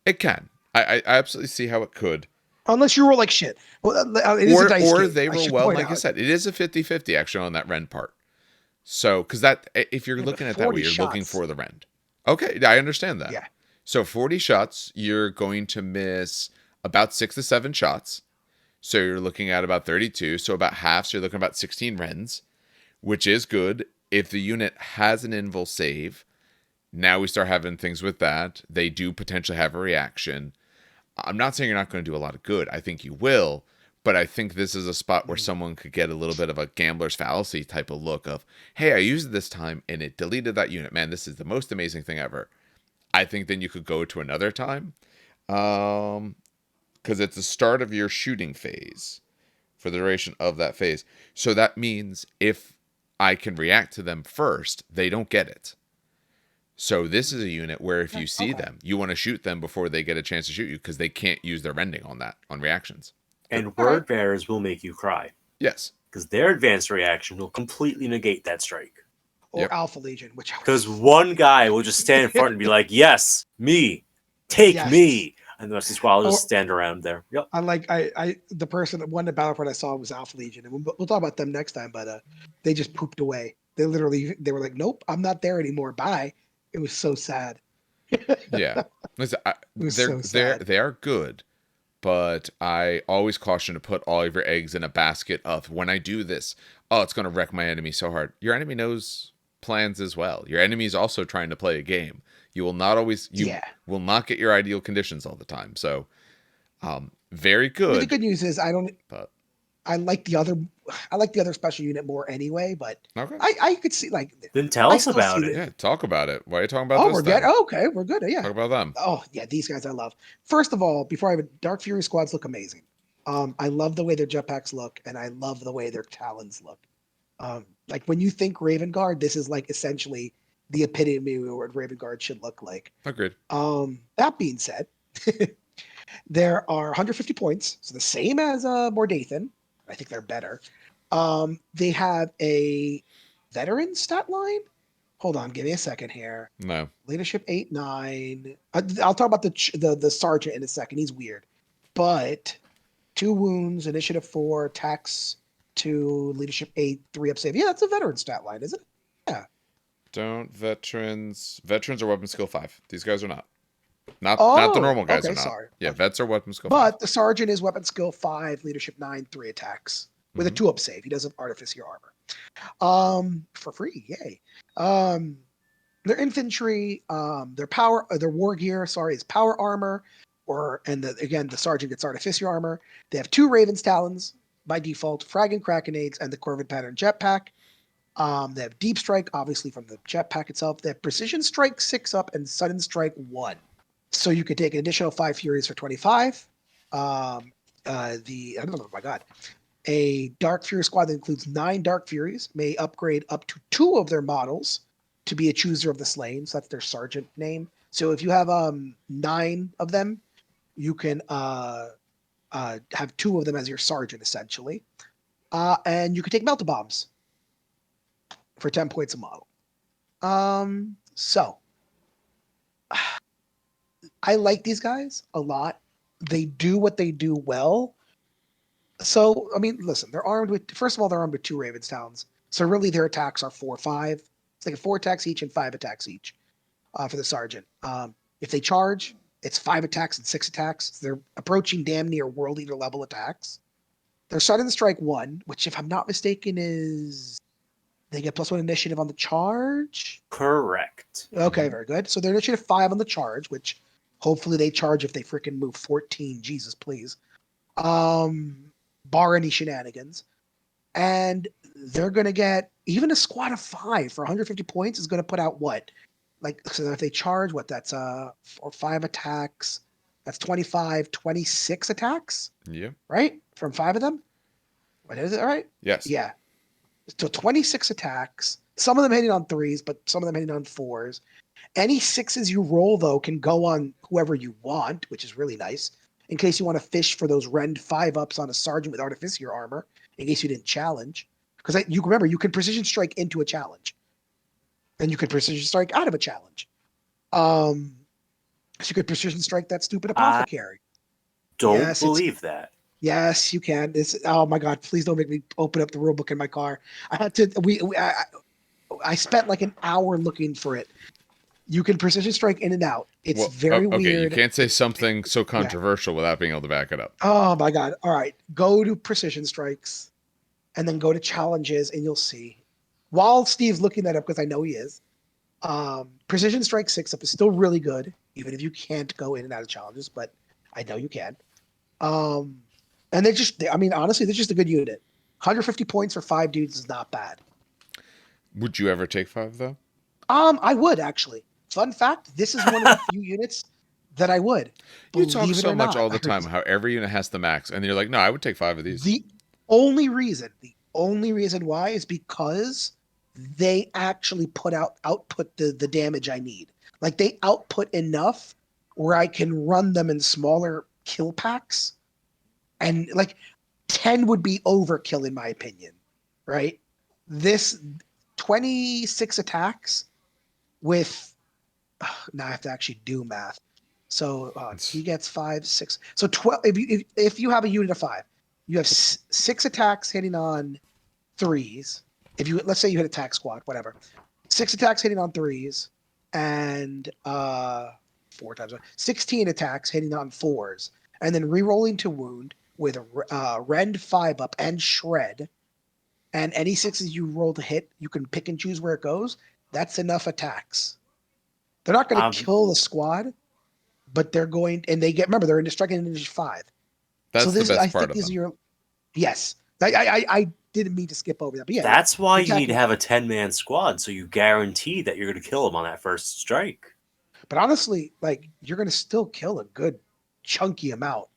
It can. I absolutely see how it could. Unless you roll like shit. Well, or they roll well, like I said. It is a 50-50 actually on that Ren part. So, because that, if you're Yeah, but looking at it that way, 40 you're looking shots. for the rend. Okay, I understand that. Yeah. So 40 shots, you're going to miss about 6 to 7 shots. So you're looking at about 32. So about half. So you're looking at about 16 rends, which is good. If the unit has an invul save, now we start having things with that. They do potentially have a reaction. I'm not saying you're not going to do a lot of good. I think you will. But I think this is a spot where someone could get a little bit of a gambler's fallacy type of look of, hey, I used it this time and it deleted that unit. Man, this is the most amazing thing ever. I think then you could go to another time. Because it's the start of your shooting phase for the duration of that phase. So that means if I can react to them first, they don't get it. So this is a unit where if you see them, you want to shoot them before they get a chance to shoot you because they can't use their rending on reactions. And word bearers will make you cry. Yes. Because their advanced reaction will completely negate that strike. Or Alpha Legion, which because one guy will just stand in front and be like, "Yes, me, take me," and the rest of the squad will just stand around there. Yep. I the person that won the battle report I saw was Alpha Legion, and we'll talk about them next time. But they just pooped away. They were like, "Nope, I'm not there anymore. Bye." It was so sad. Yeah, listen, so sad. they are good, but I always caution to put all of your eggs in a basket of when I do this. Oh, it's going to wreck my enemy so hard. Your enemy knows plans as well. Your enemy is also trying to play a game. You will not always will not get your ideal conditions all the time. So, very good. I mean, the good news is I like the other special unit more anyway, but I could see then tell us about it. Yeah, talk about it. Why are you talking about this? Okay, we're good. Yeah. Talk about them. Oh yeah, these guys I love. First of all, before I have Dark Fury squads look amazing. I love the way their jetpacks look, and I love the way their talons look. Like when you think Raven Guard, this is like essentially the epitome of what Raven Guard should look like. Agreed. That being said, there are 150 points, so the same as Mor Deythan. I think they're better. They have a veteran stat line. Hold on, give me a second here. No. Leadership 8, 9. I'll talk about the sergeant in a second. He's weird, but 2 wounds, initiative 4, attacks 2, leadership 8, 3 up save. Yeah, that's a veteran stat line, isn't it? Yeah. Don't veterans are weapon skill 5. These guys are not. Not the normal guys are not. Sorry. Yeah, vets are weapon skill 5. But the sergeant is weapon skill 5, leadership 9, 3 attacks with a 2 up save. He does have artificer armor. For free, yay. Their infantry, their war gear, is power armor, the sergeant gets artificer armor. They have 2 Raven's Talons by default, frag and Krakenades, and the Corvid pattern jetpack. They have deep strike, obviously from the jetpack itself. They have precision strike 6 up and sudden strike 1. So you could take an additional 5 Furies for 25. Oh my god. A Dark Fury squad that includes 9 Dark Furies may upgrade up to 2 of their models to be a Chooser of the Slain. So that's their sergeant name. So if you have 9 of them, you can have 2 of them as your sergeant, essentially. And you can take Melta Bombs for 10 points a model. So I like these guys a lot. They do what they do well. So, I mean, listen, they're armed with 2 Raven's Talons. So really their attacks are 4-5. It's like 4 attacks each and 5 attacks each for the sergeant. If they charge, it's 5 attacks and 6 attacks. So they're approaching damn near World Eater level attacks. They're sudden strike 1, which if I'm not mistaken is they get +1 initiative on the charge. Correct. Okay, very good. So they're initiative 5 on the charge, which hopefully they charge if they freaking move 14. Jesus, please. Bar any shenanigans. And they're going to get even a squad of 5 for 150 points is going to put out what? So if they charge, that's 5 attacks. That's 25, 26 attacks. Yeah. Right? From 5 of them? What is it? All right? Yes. Yeah. So 26 attacks. Some of them hitting on 3s, but some of them hitting on 4s. Any 6s you roll, though, can go on whoever you want, which is really nice. In case you want to fish for those Rend 5-ups on a Sergeant with Artificer armor, in case you didn't challenge. Because you remember, you can Precision Strike into a challenge. And you can Precision Strike out of a challenge. So you could Precision Strike that stupid Apothecary. Don't believe that. Yes, you can. Oh my God! Please don't make me open up the rulebook in my car. I had to. I spent like an hour looking for it. You can precision strike in and out. It's Well, very okay, you weird. can't say something so Yeah. controversial without being able to back it up. Oh my god. All right. Go to precision strikes and then go to challenges and you'll see. While Steve's looking that up, because I know he is, precision strike 6-up is still really good, even if you can't go in and out of challenges, but I know you can. And honestly, they're just a good unit. 150 points for 5 dudes is not bad. Would you ever take 5 though? I would actually. Fun fact: this is one of the few units that I would. You talk Believe it so or much not. all the time how every unit has the max, and you're like, no, I would take 5 of these. The only reason why is because they actually output the damage I need. Like they output enough where I can run them in smaller kill packs, and like 10 would be overkill in my opinion, right? This 26 attacks with now I have to actually do math. So he gets 5, 6. So 12. If you have a unit of 5, you have 6 attacks hitting on 3s. Let's say you hit attack squad, whatever. 6 attacks hitting on 3s, and 4 times 16 attacks hitting on 4s, and then re-rolling to wound with rend 5-up and shred. And any 6s you roll to hit, you can pick and choose where it goes. That's enough attacks. They're not going to kill the squad, but they're going, and remember, they're into striking into 5. That's so the this, best I part think, of is them. your. Yes, I didn't mean to skip over that, but yeah. That's why you need to have a 10-man squad, so you guarantee that you're going to kill them on that first strike. But honestly, like you're going to still kill a good chunky amount.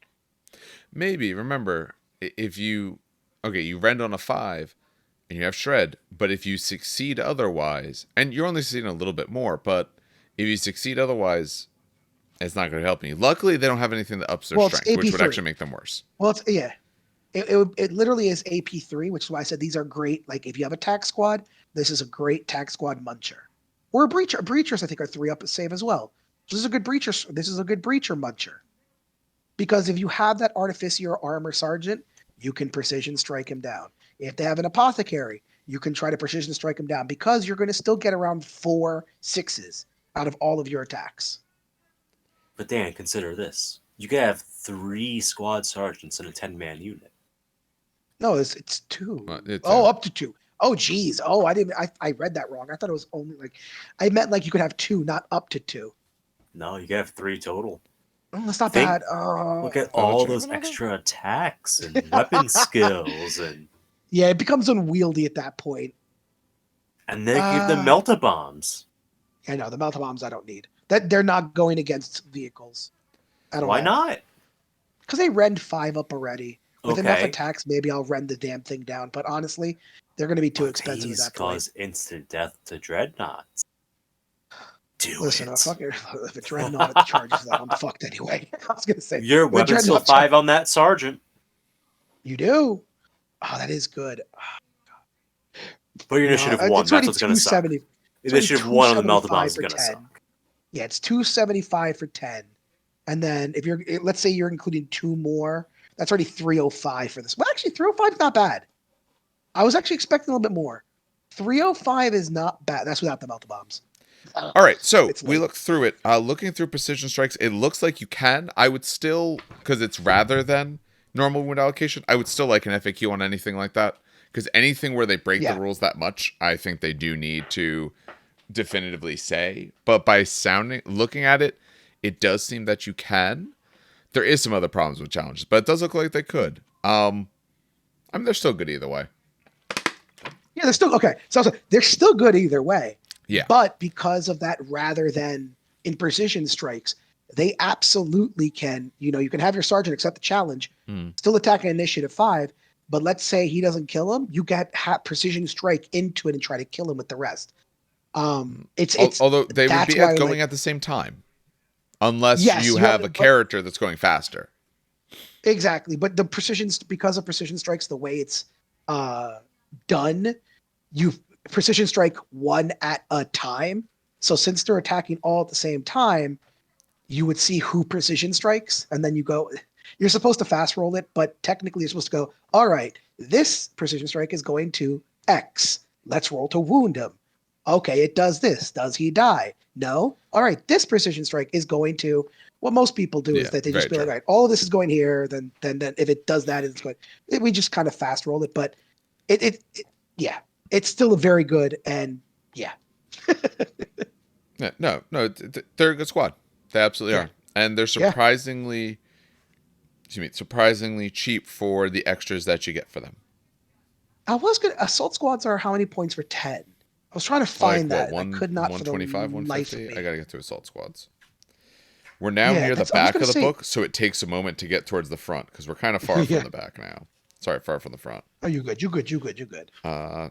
Maybe remember if you rend on a 5 and you have shred, but if you succeed otherwise, and you're only succeeding a little bit more, but if you succeed otherwise, it's not going to help you. Luckily, they don't have anything that ups their strength, which would actually make them worse. Well, it literally is AP3, which is why I said these are great. Like if you have a tax squad, this is a great tax squad muncher. Or a breacher. Breachers, I think, are 3-up save as well. So this is a good breacher. This is a good breacher muncher. Because if you have that artificer or armor sergeant, you can precision strike him down. If they have an apothecary, you can try to precision strike him down because you're going to still get around 4 6s out of all of your attacks. But Dan, consider this: you could have 3 squad sergeants in a 10-man unit. No, it's 2. It's up to 2. Oh, geez. Oh, I read that wrong. I thought it was only I meant like you could have 2, not up to 2. No, you could have 3 total. Oh, that's not bad. Look at all those extra attacks and weapon skills, and yeah, it becomes unwieldy at that point. And they give them melta-bombs. I know the melta-bombs I don't need. That they're not going against vehicles. Why not? Because they rend 5-up already. With enough attacks, maybe I'll rend the damn thing down. But honestly, they're going to be too expensive at that point. These cause instant death to dreadnoughts. Listen, if a dreadnought charges that, I'm fucked anyway. I was going to say. Your weapon's still 5 on that sergeant. You do? Oh, that is good. But your initiative 1, that's what's going to suck. Initiative 1 on the melta-bombs is going to suck. Yeah, it's 275 for 10. And then if let's say you're including 2 more, that's already 305 for this. Well, actually, 305 is not bad. I was actually expecting a little bit more. 305 is not bad. That's without the melta-bombs. All right, so we looked through it. Looking through precision strikes, it looks like you can. I would still, because it's rather than normal wound allocation, I would still like an FAQ on anything like that. Because anything where they break the rules that much, I think they do need to definitively say. But by looking at it, it does seem that you can. There is some other problems with challenges, but it does look like they could. I mean, they're still good either way. Yeah, they're still okay. So they're still good either way. Yeah. But because of that, rather than in precision strikes, they absolutely can. You can have your sergeant accept the challenge, still attack an initiative 5. But let's say he doesn't kill him, you get precision strike into it and try to kill him with the rest. Although they would be going at the same time, unless you have a character that's going faster. Exactly, but because of precision strikes, the way it's done, you precision strike 1 at a time. So since they're attacking all at the same time, you would see who precision strikes, and then you go. You're supposed to fast roll it, but technically you're supposed to go, all right, this precision strike is going to X. Let's roll to wound him. Okay, it does this. Does he die? No. All right, this precision strike is going to. What most people do is Yeah, that they very just be true. like, all right, all of this is going here. Then if it does that, it's going. We just kind of fast roll it, but yeah, it's still a very good and yeah. Yeah, no, they're a good squad. They absolutely Yeah. are, and they're Yeah. surprisingly cheap for the extras that you get for them. I was good. Assault squads are how many points for 10? I was trying to Like find what, that. I could not for the 125, life of 150? I me. gotta get to assault squads. We're now Yeah, near the I was back gonna of the say. book, so it takes a moment to get towards the front because we're kind of far from Yeah. the back now. Sorry, far from the front. Oh, you good? You good? You good? You good? Uh,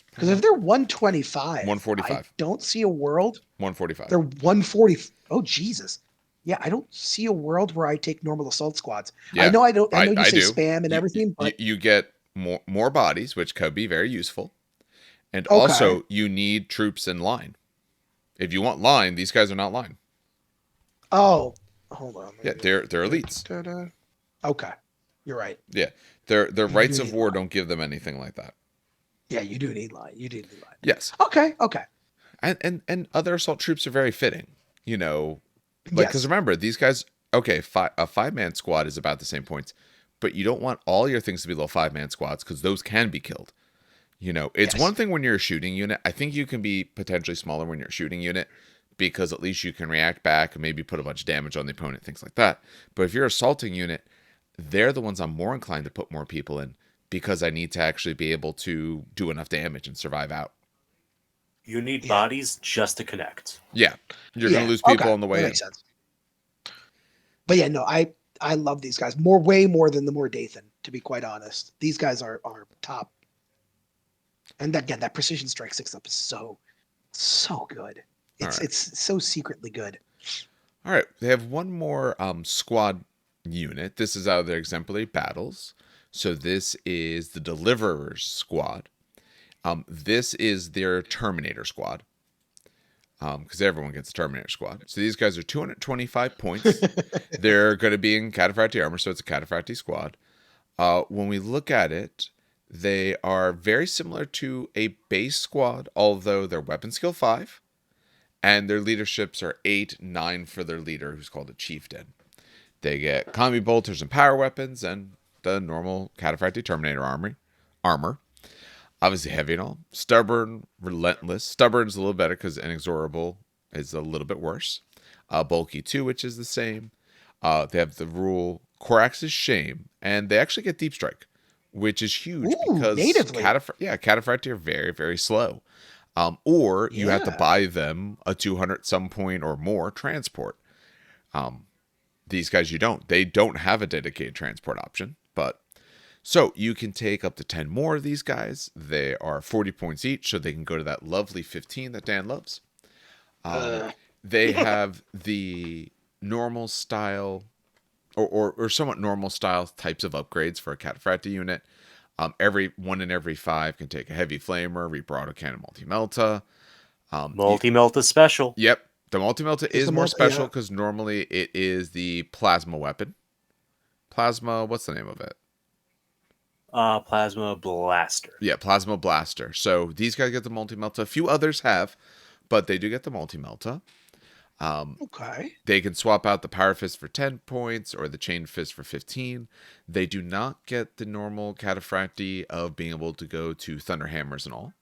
Because if they're 125, I 145. don't see a world. 145. They're 140. Oh Jesus. Yeah, I don't see a world where I take normal assault squads. I Yeah, know I don't. I know you I say do. spam and everything, You but you get more bodies, which could be very useful, and okay. also you need troops in line. If you want line, these guys are not line. Oh, hold on. Yeah, they're elites. Okay, you're right. Yeah, their You do rights of need war line. don't give them anything like that. Yeah, you do need line. You do need line. Yes, Okay. Okay. and other assault troops are very fitting. You know, like because Yes. remember these guys. Okay, a 5-man squad is about the same points, but you don't want all your things to be little 5-man squads because those can be killed. You know, it's Yes. one thing when you're a shooting unit. I think you can be potentially smaller when you're a shooting unit because at least you can react back and maybe put a bunch of damage on the opponent, things like that. But if you're assaulting unit, they're the ones I'm more inclined to put more people in because I need to actually be able to do enough damage and survive out. You need Yeah. bodies just to connect. Yeah, you're going to Yeah. lose people Okay. on the That way makes in. sense. But yeah, no, I love these guys way more than the Mor Deythan, to be quite honest. These guys are top. And again, that precision strike 6-up is so good. All It's right. it's so secretly good. All right, they have one more squad unit. This is out of their exemplary battles. So this is the Deliverers squad. This is their Terminator squad. Because everyone gets a Terminator squad. So these guys are 225 points. They're going to be in Cataphractii armor, so it's a Cataphractii squad. When we look at it, they are very similar to a base squad, although they're weapon skill 5, and their leaderships are 8, 9 for their leader, who's called a chieftain. They get combi bolters and power weapons, and the normal Cataphractii Terminator armor. Obviously heavy and all. Stubborn, relentless. Stubborn's a little better because inexorable is a little bit worse. Bulky 2, which is the same. They have the rule Corax's Shame, and they actually get Deep Strike, which is huge Ooh, because natively. Cataphractii are very, very slow. Or you have to Yeah. buy them a 200 some point or more transport. These guys you don't. They don't have a dedicated transport option, but so you can take up to 10 more of these guys. They are 40 points each, so they can go to that lovely 15 that Dan loves. They have the normal style or somewhat normal style types of upgrades for a Cataphractii unit. Every 1 in every 5 can take a heavy flamer, Reaper autocannon, multi-melta. Multi-melt is special. Yep, the multi-melta is the more multi- special yeah. because normally it is the plasma weapon. Plasma, what's the name of it? Plasma blaster. Yeah, plasma blaster. So these guys get the multi-melta. A few others have, but they do get the multi-melta. Okay. They can swap out the Power Fist for 10 points or the Chain Fist for 15. They do not get the normal Cataphractii of being able to go to Thunder Hammers and all.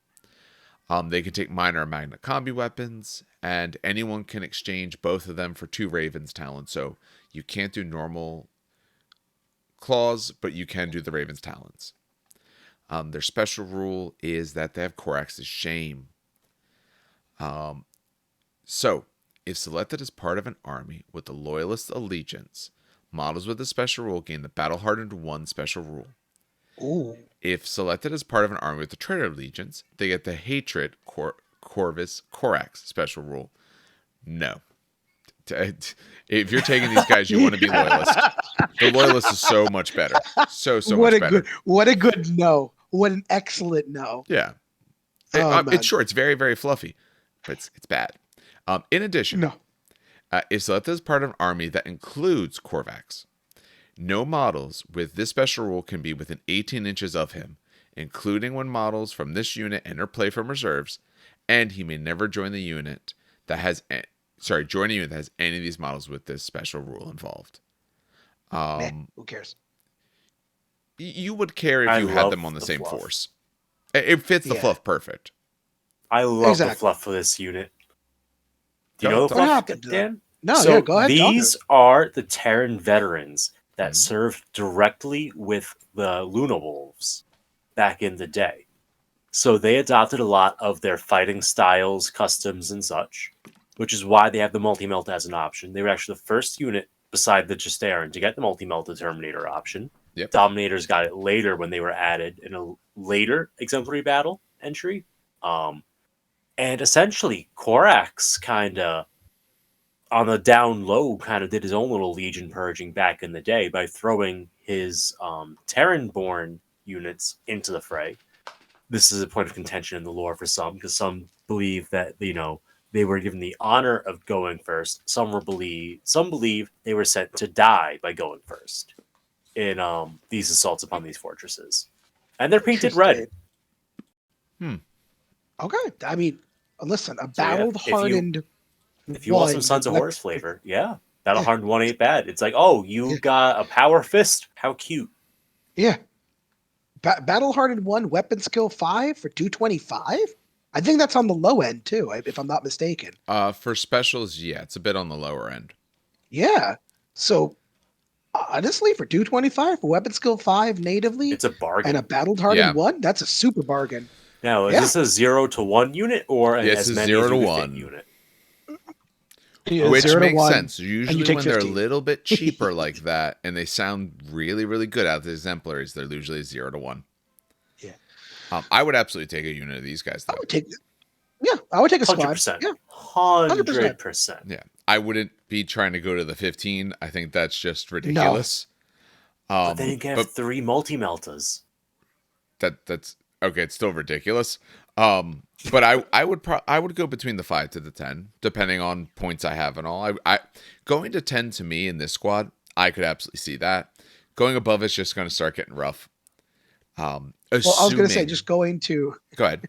They can take minor and magna combi weapons, and anyone can exchange both of them for 2 Raven's Talons. So you can't do normal claws, but you can do the Raven's Talons. Their special rule is that they have Corax's Shame. So, if selected as part of an army with the Loyalist Allegiance, models with the special rule gain the Battle Hardened 1 special rule. Ooh. If selected as part of an army with the Traitor Allegiance, they get the Hatred Corvus Corax special rule. No. If you're taking these guys, you want to be Loyalist. The Loyalist is so much better. So much better. What a good no. What an excellent no. Yeah. Oh, man. It's short. It's very, very fluffy, but it's bad. In addition, No. if selected as part of an army that includes Corvax, no models with this special rule can be within 18 inches of him, including when models from this unit enter play from reserves, and he may never join the unit that has join a unit that has any of these models with this special rule involved. Who cares? You would care if I you had love them on the same Fluff. force. It fits the Yeah. fluff perfect. I love Exactly. the fluff for this unit. Do Go you know ahead, the tell fluff, What happened to them? Dan? No, So yeah, go ahead. Talk to these us. are the Terran veterans that Mhm. served directly with the Luna Wolves back in the day. So they adopted a lot of their fighting styles, customs, and such, which is why they have the multi-melt as an option. They were actually the first unit beside the Justaran to get the multi-melted Terminator option. Yep. Dominators got it later when they were added in a later exemplary battle entry. And essentially, Korax kind of, on the down low, kind of did his own little Legion purging back in the day by throwing his Terran-born units into the fray. This is a point of contention in the lore for some, because some believe that, they were given the honor of going first. Some believe they were sent to die by going first in these assaults upon these fortresses. And they're painted red. Okay. I mean, listen, a So, yeah, battle-hardened if you want some Sons of Horus flavor, Battle Hardened 1 ain't bad. It's like, oh, you got a power fist? How cute. Yeah. Battle-hardened 1, weapon skill 5 for 225? I think that's on the low end, too, if I'm not mistaken. For specials, yeah, it's a bit on the lower end. Yeah. So, honestly, for 225 for weapon skill 5 natively, It's a bargain. and a battle-hardened 1, that's a super bargain. Now, is this a 0 to 1 unit or Yes, as it's many 0 as to you 1 fit unit? Yeah, Which 0 to makes 1, sense. Usually take when they're a 15. little bit cheaper like that and they sound really, really good out of the exemplaries, they're usually 0 to 1. Yeah. I would absolutely take a unit of these guys, though. I would take a squad. 100%. Yeah. 100%. Yeah. I wouldn't be trying to go to the 15. I think that's just ridiculous. But then you can have 3 multi-meltas. That's okay. It's still ridiculous. But I would go between the 5 to the 10, depending on points I have and all. I going to 10 to me in this squad, I could absolutely see that. Going above it's just going to start getting rough. Well, I was going to say, just going to go ahead.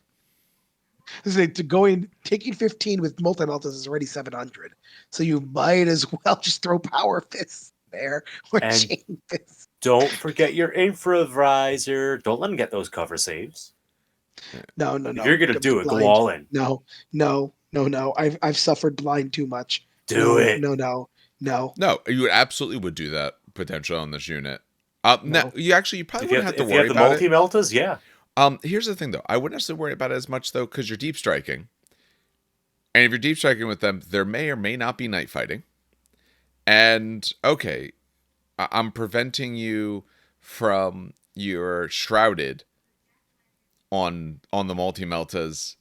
Taking 15 with multi-meltas is already 700. So you might as well just throw power fists there or And chain fists. Don't forget your infravisor. Don't let him get those cover saves. No. If you're gonna do it, blind. go all in. No. I've suffered blind too much. Do it. No. No, you absolutely would do that potentially on this unit. Now, you probably wouldn't have to worry about it. If you have the multi-meltas, yeah. Here's the thing, though. I wouldn't necessarily worry about it as much, though, because you're deep striking. And if you're deep striking with them, there may or may not be night fighting. And, okay, I'm preventing you from your shrouded on the multi-meltas.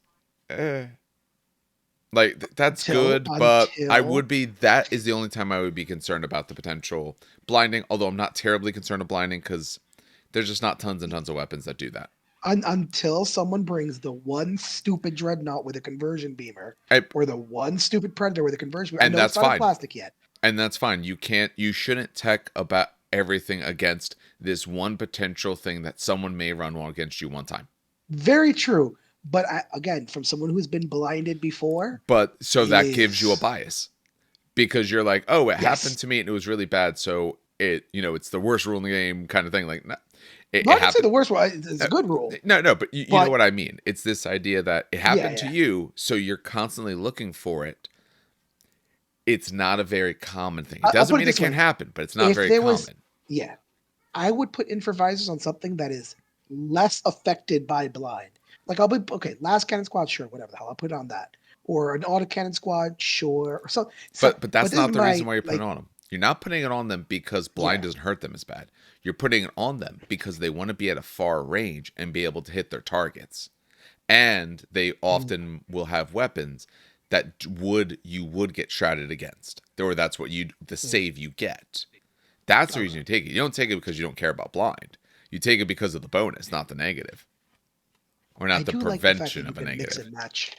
That's good, but that is the only time I would be concerned about the potential blinding, although I'm not terribly concerned of blinding because there's just not tons and tons of weapons that do that. Until someone brings the one stupid dreadnought with a conversion beamer, or the one stupid predator with a conversion beamer. And that's fine. Plastic yet. And that's fine. You shouldn't tech about everything against this one potential thing that someone may run against you one time. Very true. But again, from someone who's been blinded before. But so that gives you a bias because you're like, oh, it happened to me and it was really bad. So it's the worst rule in the game kind of thing. Like, It happened. Say the worst rule. It's a good rule. No, but you know what I mean. It's this idea that it happened to you, so you're constantly looking for it. It's not a very common thing. It doesn't mean it can't happen, but it's not very common. I would put infravisors on something that is less affected by blind. Like I'll be okay. Last cannon squad, sure, whatever the hell. I'll put it on that, or an auto cannon squad, sure, or something. But that's not the reason why you're putting it on them. You're not putting it on them because blind doesn't hurt them as bad. You're putting it on them because they want to be at a far range and be able to hit their targets. And they often will have weapons that you would get shrouded against. Or that's what the save you get. That's the reason you take it. You don't take it because you don't care about blind. You take it because of the bonus, not the negative. Or not the prevention of a negative. Mix and match.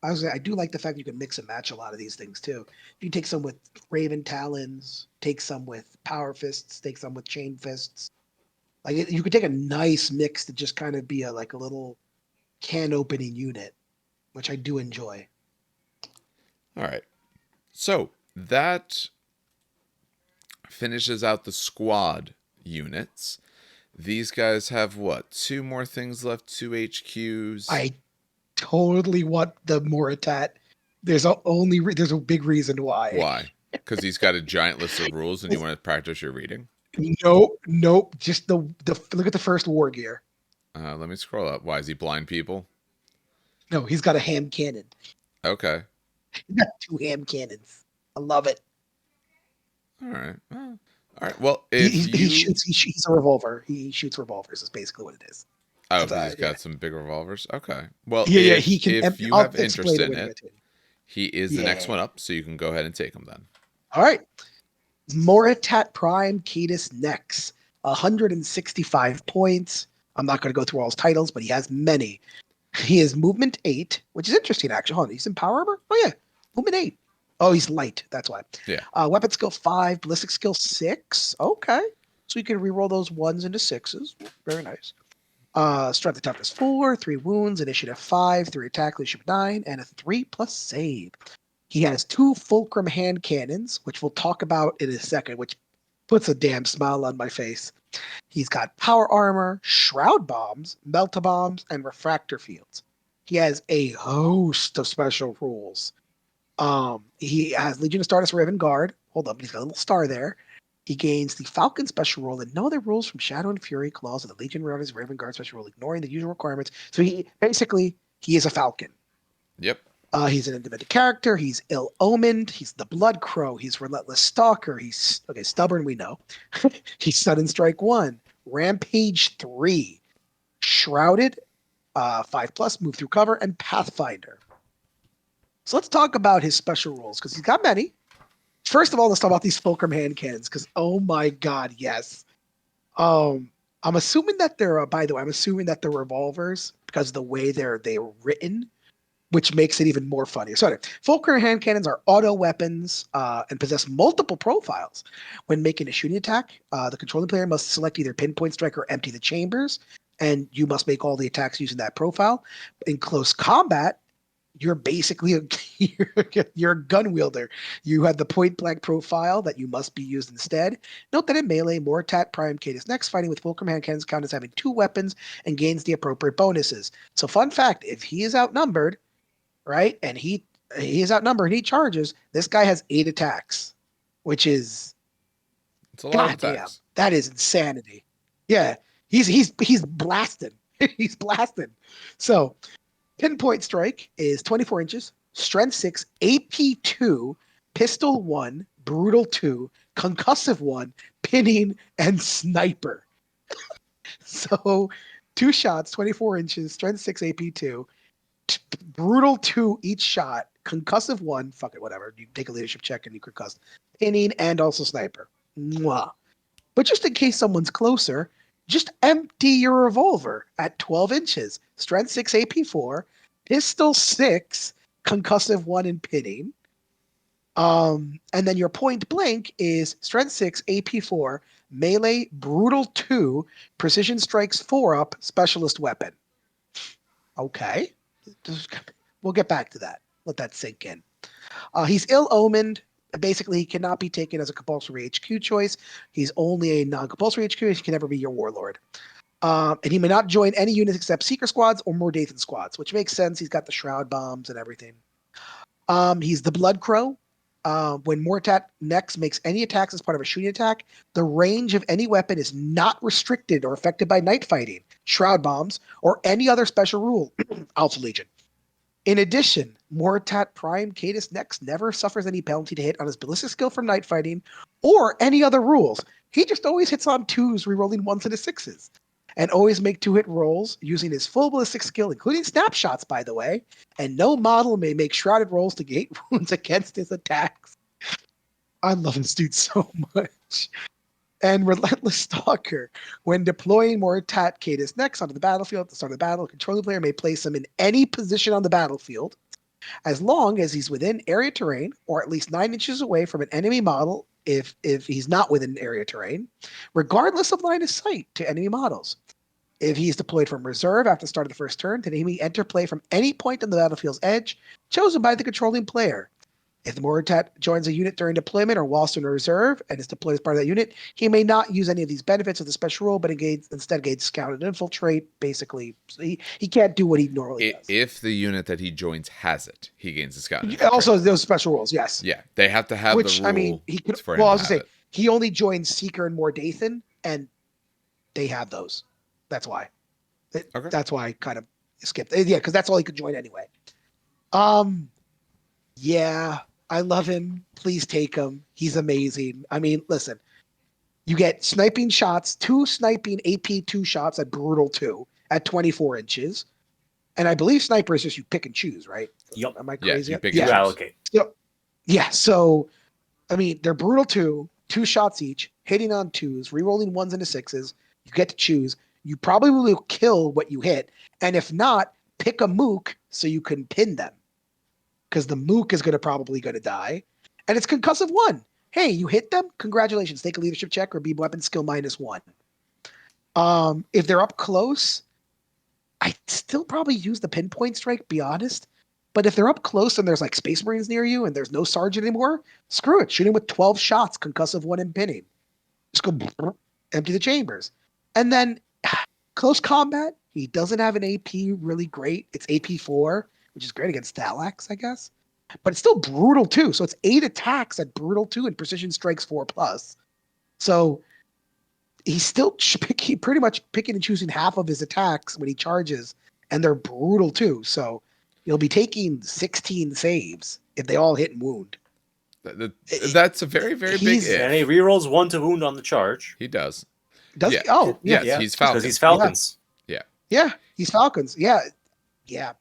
I do like the fact you can mix and match a lot of these things too. You take some with Raven Talons, take some with Power Fists, take some with Chain Fists. You could take a nice mix to just kind of be a little can opening unit. which I do enjoy. All right. So that finishes out the squad units. These guys have what? 2 more things left, 2 HQs. I totally want the Moritat. There's there's a big reason why. Why? Because he's got a giant list of rules and you want to practice your reading? Nope. Just the look at the first war gear. Let me scroll up. Why is he blind people? No, he's got a hand cannon. Okay. He's got 2 hand cannons. I love it. All right. All right. Well, if he's a revolver. He shoots revolvers. Is basically what it is. Oh, he's got some big revolvers. Okay. Well, he can. If you have interest in it, he is the next one up, so you can go ahead and take him then. All right. Moritat-Prime Kaedes Nex, 165 points. I'm not going to go through all his titles, but he has many. He is movement 8, which is interesting, actually. Hold on, he's in power armor? Oh, yeah. Movement 8. Oh, he's light. That's why. Yeah. Weapon skill 5, ballistic skill 6. Okay. So you can reroll those 1s into 6s. Very nice. Strength and toughness 4, 3 wounds, initiative 5, 3 attack, leadership 9, and a 3+ save. He has 2 fulcrum hand cannons, which we'll talk about in a second, which puts a damn smile on my face. He's got power armor, shroud bombs, melta bombs, and refractor fields. He has a host of special rules. He has Legion of Stardust Raven Guard. Hold up, he's got a little star there. He gains the Falcon special rule and no other rules from Shadow and Fury clause of the Legion Riders Raven Guard special rule, ignoring the usual requirements. So he is a Falcon. Yep. He's an independent character. He's ill-omened. He's the Blood Crow. He's Relentless Stalker. He's stubborn. We know. He's Sudden Strike 1, Rampage 3, Shrouded, 5+, Move Through Cover, and Pathfinder. So let's talk about his special rules because he's got many. First of all, let's talk about these Fulcrum hand cannons because oh my god, yes. I'm assuming that they're. By the way, I'm assuming that they're revolvers because of the way they're written, which makes it even more funny. Sorry, Fulcrum hand cannons are auto weapons and possess multiple profiles. When making a shooting attack, the controlling player must select either pinpoint strike or empty the chambers, and you must make all the attacks using that profile. In close combat, you're basically you're a gun wielder. You have the point blank profile that you must be used instead. Note that in melee, Moritat-Prime Kaedes Nex fighting with Fulcrum hand cannons count as having 2 weapons and gains the appropriate bonuses. So fun fact, if he is outnumbered, right, and he is outnumbered and he charges, this guy has 8 attacks, which is it's a lot of attacks. Damn, that is insanity. Yeah, he's blasting. He's blasting. So Pinpoint Strike is 24 inches, Strength 6, AP 2, Pistol 1, Brutal 2, Concussive 1, Pinning, and Sniper. So 2 shots, 24 inches, Strength 6, AP 2, Brutal 2 each shot, Concussive 1, fuck it, whatever. You take a leadership check and you concuss. Pinning and also Sniper. Mwah. But just in case someone's closer, just empty your revolver at 12 inches, Strength 6, AP 4, Pistol 6, Concussive 1, and Pinning. And then your point blank is Strength 6, AP 4, Melee, Brutal 2, Precision Strikes 4 up, Specialist Weapon. Okay. We'll get back to that. Let that sink in. He's ill-omened. Basically, he cannot be taken as a compulsory HQ choice. He's only a non-compulsory HQ. He can never be your warlord. And he may not join any units except Seeker squads or Mor Deythan squads, which makes sense. He's got the shroud bombs and everything. He's the Blood Crow. When Moritat Nex makes any attacks as part of a shooting attack, the range of any weapon is not restricted or affected by night fighting, shroud bombs, or any other special rule. Alpha Legion. In addition, Moritat-Prime Kaedes Nex never suffers any penalty to hit on his ballistic skill from night fighting or any other rules. He just always hits on 2s, rerolling 1s into 6s. And always make 2-hit rolls using his full ballistic skill, including snapshots, by the way. And no model may make shrouded rolls to gate wounds against his attacks. I love this dude so much. And Relentless Stalker. When deploying Moritat Kaedes Nex onto the battlefield at the start of the battle, a controlling player may place him in any position on the battlefield as long as he's within area terrain or at least 9 inches away from an enemy model if he's not within area terrain, regardless of line of sight to enemy models. If he's deployed from reserve after the start of the first turn, then he may enter play from any point on the battlefield's edge chosen by the controlling player. If the Moritat joins a unit during deployment or whilst in reserve and is deployed as part of that unit, he may not use any of these benefits of the special rule, but instead gains scout and infiltrate. Basically, so he can't do what he normally does. If the unit that he joins has it, he gains a scout. And Also, those special rules, yes. Yeah, they have to have Which, the rule. I mean, he could. For Well, him I was to gonna have say he only joins Seeker and Mor Deythan, and they have those. That's why. Okay. That's why I kind of skipped. Yeah, because that's all he could join anyway. Yeah, I love him. Please take him. He's amazing. I mean, listen, you get sniping shots, 2 sniping AP 2 shots at Brutal 2 at 24 inches. And I believe sniper is just you pick and choose, right? Yep. Am I Yeah, crazy? you pick You and choose. allocate. Yeah, so I mean, they're Brutal 2 shots each, hitting on 2s, re-rolling 1s into 6s. You get to choose. You probably will kill what you hit. And if not, pick a mook so you can pin them. Because the mook is probably going to die. And it's concussive 1. Hey, you hit them? Congratulations. Take a leadership check or be weapon skill -1. If they're up close, I still probably use the pinpoint strike, be honest. But if they're up close and there's like Space Marines near you and there's no sergeant anymore, screw it. Shoot him with 12 shots, concussive 1 and pinning. Just go empty the chambers. And then close combat, he doesn't have an AP really great. It's AP 4, which is great against Thalax, I guess. But it's still brutal 2. So it's 8 attacks at brutal 2 and precision strikes 4+. So he's still pretty much picking and choosing half of his attacks when he charges, and they're brutal 2. So you'll be taking 16 saves if they all hit and wound. That's a very, very big if. And he rerolls 1 to wound on the charge. He does. Does Yeah. he? Oh, yeah. Yes, he's Falcons. Because he's Falcons. Yeah, he's Falcons. Yeah.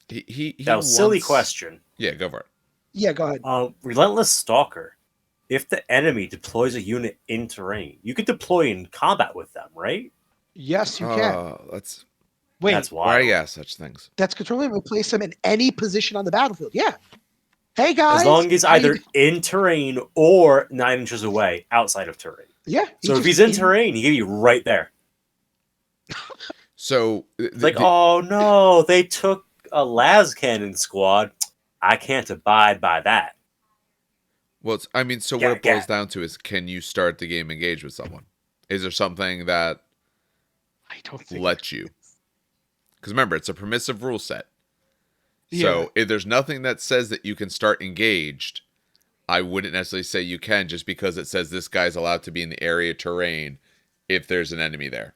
He Now, silly wants- question. Yeah, go for it. Yeah, go ahead. Relentless Stalker. If the enemy deploys a unit in terrain, you could deploy in combat with them, right? Yes, you can. That's Wait, That's why wild. do you ask such things? that's controlling and replace him in any position on the battlefield. Yeah. Hey, guys. As long as how you either do- in terrain or 9 inches away outside of terrain. Yeah. So if he's in terrain, he can be right there. So It's like, oh no, they took a las cannon squad. I can't abide by that. well, I mean, so what it boils down to is, can you start the game engaged with someone? Is there something that I don't think lets you? Because remember, it's a permissive rule set. Yeah. So if there's nothing that says that you can start engaged, I wouldn't necessarily say you can just because it says this guy's allowed to be in the area terrain if there's an enemy there.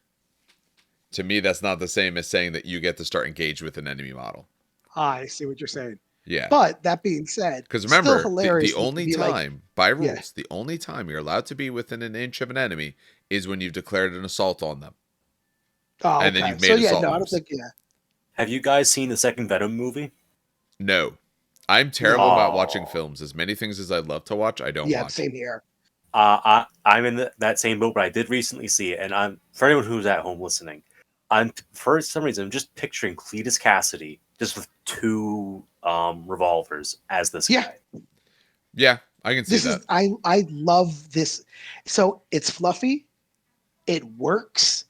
To me, that's not the same as saying that you get to start engaged with an enemy model. I see what you're saying. Yeah. But that being said, Because still remember, hilarious the to only be time, like, by rules, the only time you're allowed to be within an inch of an enemy is when you've declared an assault on them. oh, and then okay. you've made so yeah, assault no, I don't moves. think yeah. Have you guys seen the second Venom movie? No. I'm terrible about Oh. watching films. As many things as I'd love to watch, I don't Yeah, watch. same here. I'm in that same boat, but I did recently see it. And for anyone who's at home listening, for some reason, I'm just picturing Cletus Cassidy just with 2 revolvers as this Yeah. guy. Yeah, I can see This that. is I love this. So it's fluffy, it works,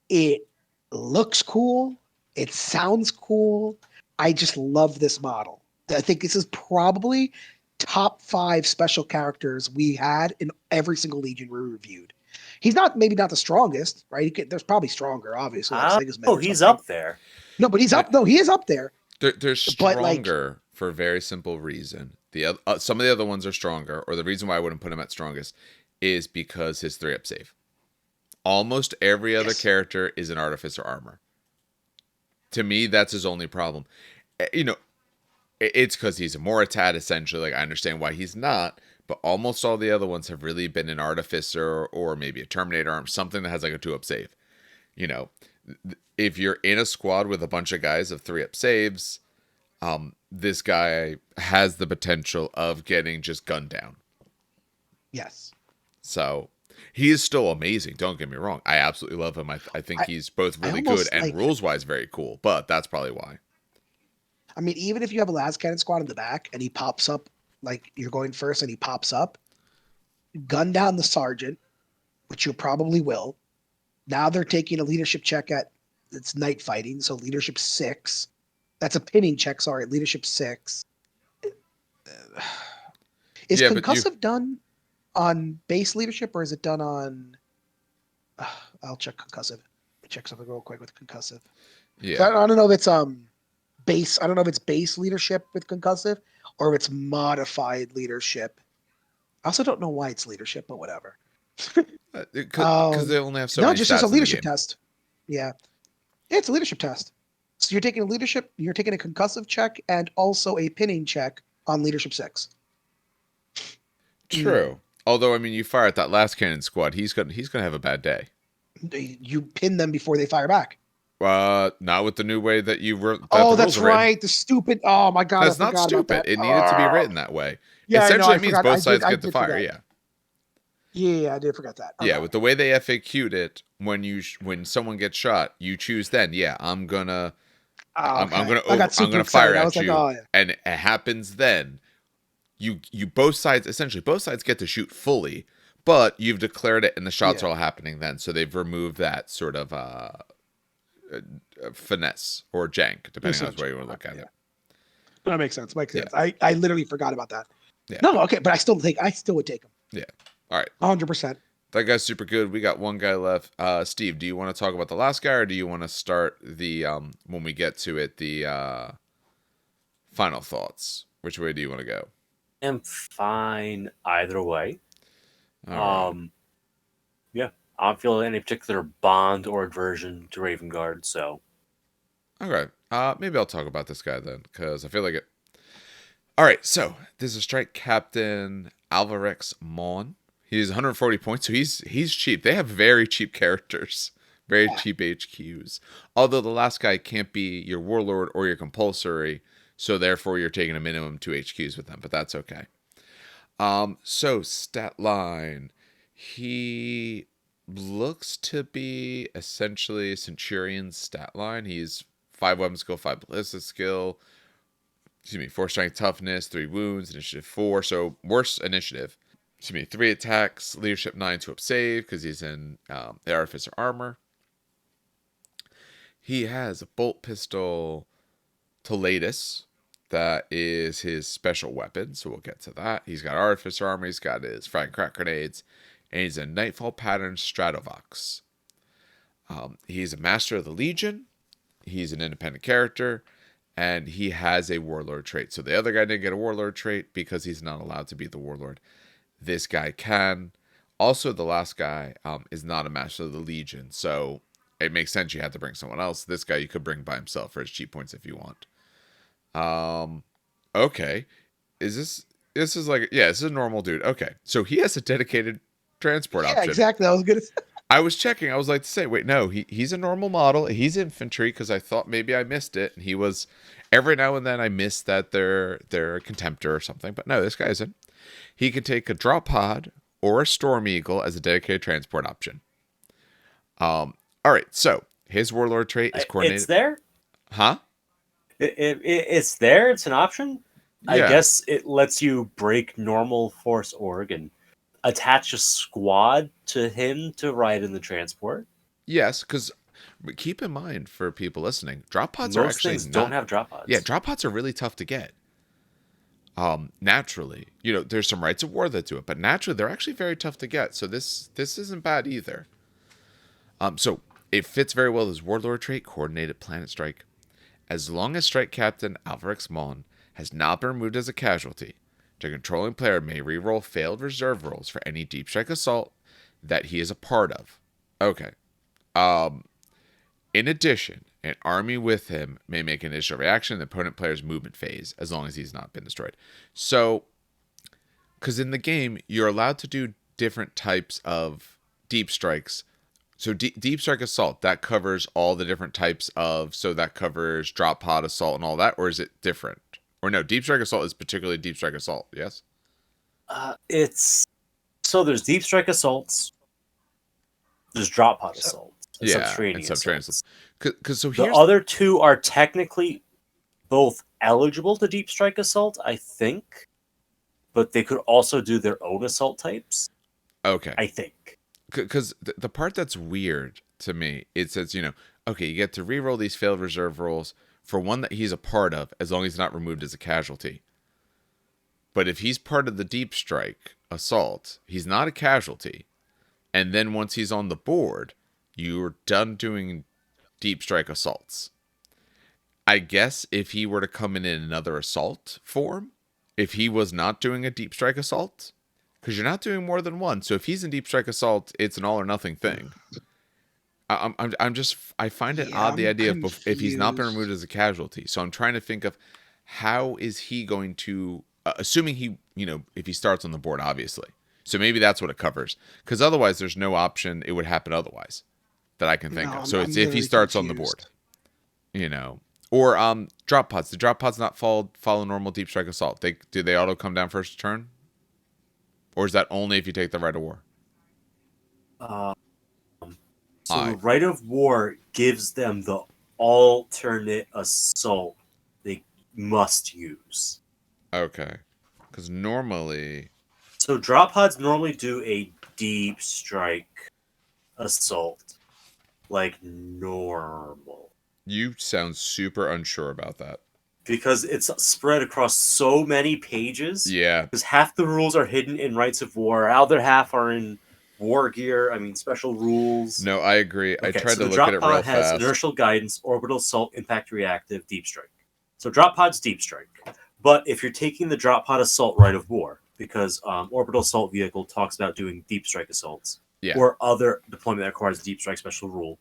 it looks cool, it sounds cool. I just love this model. I think this is probably top 5 special characters we had in every single Legion we reviewed. He's maybe not the strongest, right? There's probably stronger, obviously. Like Sigismund Oh, or he's something. up there. No, but he's up. No, he is up there. They're But, like- stronger for a very simple reason. Some of the other ones are stronger, or the reason why I wouldn't put him at strongest is because his 3-up save. Almost every other Yes. character is an Artificer armor. To me, that's his only problem. It's because he's a Moritat, essentially. Like, I understand why he's not, but almost all the other ones have really been an Artificer or maybe a Terminator arm, something that has like a 2-up save. If you're in a squad with a bunch of guys of 3-up saves, this guy has the potential of getting just gunned down. Yes. So he is still amazing. Don't get me wrong. I absolutely love him. I think he's both really good almost and like- rules-wise very cool, but that's probably why. I mean, even if you have a las cannon squad in the back and he pops up, like you're going first and he pops up, gun down the sergeant, which you probably will. Now they're taking a leadership check at it's night fighting, so leadership 6. That's a pinning check. Sorry, leadership 6. Is Yeah, but you concussive done on base leadership, or is it done on? I'll check concussive. Check something real quick with concussive. yeah. I don't know if it's base. I don't know if it's base leadership with concussive or if it's modified leadership. I also don't know why it's leadership, but whatever. Because they only have so No, many just as stats a in the leadership game. test. Yeah, it's a leadership test. So you're taking a leadership. You're taking a concussive check and also a pinning check on leadership 6. True. Although, I mean, you fire at that last cannon squad, he's gonna have a bad day. You pin them before they fire back. Not with the new way that Oh, the that's rules are written. right. The stupid. Oh my god, I That's not forgot about stupid. that. It needed to be written that way. Yeah, I know. Essentially, I it means forgot. both sides I get to did fire. forget. Yeah. Yeah, I did forget that. Yeah, Okay. with the way they FAQ'd it, when someone gets shot, you choose then. Yeah, I'm gonna Oh, okay. I'm gonna fire excited. I at was like, you, oh yeah. and it happens then. You both sides get to shoot fully, but you've declared it, and the shots Yeah. are all happening then. So they've removed that sort of finesse or jank, depending on which way you want to look at it. That makes sense. Makes Yeah. sense. I literally forgot about that. Yeah. No, okay, but I still would take him. Yeah. All right. 100%. That guy's super good. We got one guy left. Steve, do you want to talk about the last guy, or do you want to start the when we get to it, the final thoughts? Which way do you want to go? I'm fine either way. All right. Yeah, I don't feel any particular bond or aversion to Raven Guard, so. Okay. Maybe I'll talk about this guy then, because I feel like it. All right. So this is Strike Captain Alvarex Maun. He's 140 points, so he's cheap. They have very cheap characters, very cheap HQs. Although the last guy can't be your Warlord or your Compulsory, so therefore you're taking a minimum 2 HQs with them, but that's okay. So stat line, he looks to be essentially Centurion's stat line. He's 5 weapon skill, 5 ballistic skill. 4 strength toughness, 3 wounds, initiative 4, so worse initiative. 3 attacks, leadership 9 to up save because he's in the Artificer armor. He has a bolt pistol Kaedes. That is his special weapon, so we'll get to that. He's got Artificer armor, he's got his frag and crack grenades, and he's a Nightfall Pattern Stratovox. He's a Master of the Legion. He's an independent character, and he has a Warlord trait. So the other guy didn't get a Warlord trait because he's not allowed to be the Warlord. This guy can. Also, the last guy is not a Master of the Legion, so it makes sense you had to bring someone else. This guy you could bring by himself for his cheap points if you want. Okay. This is like, yeah, this is a normal dude. Okay. So he has a dedicated transport option. Yeah, exactly. I was good. I was checking. I was like to say, wait, no, he's a normal model. He's infantry because I thought maybe I missed it. And he was, every now and then I missed that they're a contemptor or something. But no, this guy isn't. He can take a drop pod or a Storm Eagle as a dedicated transport option. All right. So his Warlord trait is coordinated. It's there? Huh? It's there. It's an option. Yeah. I guess it lets you break normal force org and attach a squad to him to ride in the transport. Yes, because keep in mind for people listening, drop pods Most are actually things don't have drop pods. Yeah, drop pods are really tough to get. Naturally, there's some rights of war that do it, but naturally they're actually very tough to get. So this isn't bad either. So it fits very well as Warlord trait, Coordinated Planet Strike. As long as Strike Captain Alvarex Maun has not been removed as a casualty, the controlling player may reroll failed reserve rolls for any deep strike assault that he is a part of. Okay. In addition, an army with him may make an initial reaction in the opponent player's movement phase, as long as he's not been destroyed. So, because in the game, you're allowed to do different types of deep strikes. So deep strike assault, that covers all the different types of, so that covers drop pod assault and all that, or is it different? Or no, deep strike assault is particularly deep strike assault, yes? So there's deep strike assaults, there's drop pod assault, and subterranean assaults. So the other two are technically both eligible to deep strike assault, I think, but they could also do their own assault types. Okay. I think. Because the part that's weird to me, it says, okay, you get to reroll these failed reserve rolls for one that he's a part of, as long as he's not removed as a casualty. But if he's part of the deep strike assault, he's not a casualty. And then once he's on the board, you're done doing deep strike assaults. I guess if he were to come in another assault form, if he was not doing a deep strike assault, because you're not doing more than one. So if he's in deep strike assault, it's an all or nothing thing. I find it odd, the idea of if he's not been removed as a casualty. So I'm trying to think of how is he going to, assuming he, if he starts on the board, obviously. So maybe that's what it covers. Because otherwise, there's no option it would happen otherise that I can think of. So it's if he starts on the board, Or drop pods. The drop pods not follow normal deep strike assault. Do they auto come down first turn? Or is that only if you take the Rite of War? The Rite of War gives them the alternate assault they must use. Okay. Because normally... So drop pods normally do a deep strike assault. Like normal. You sound super unsure about that. Because it's spread across so many pages. Yeah. Because half the rules are hidden in Rites of War. Other half are in War Gear. Special rules. No, I agree. I tried to look at it real fast. The drop pod has inertial guidance, orbital assault, impact reactive, deep strike. So drop pod's deep strike. But if you're taking the drop pod assault Rite of War, because orbital assault vehicle talks about doing deep strike assaults, or other deployment that requires deep strike special rule.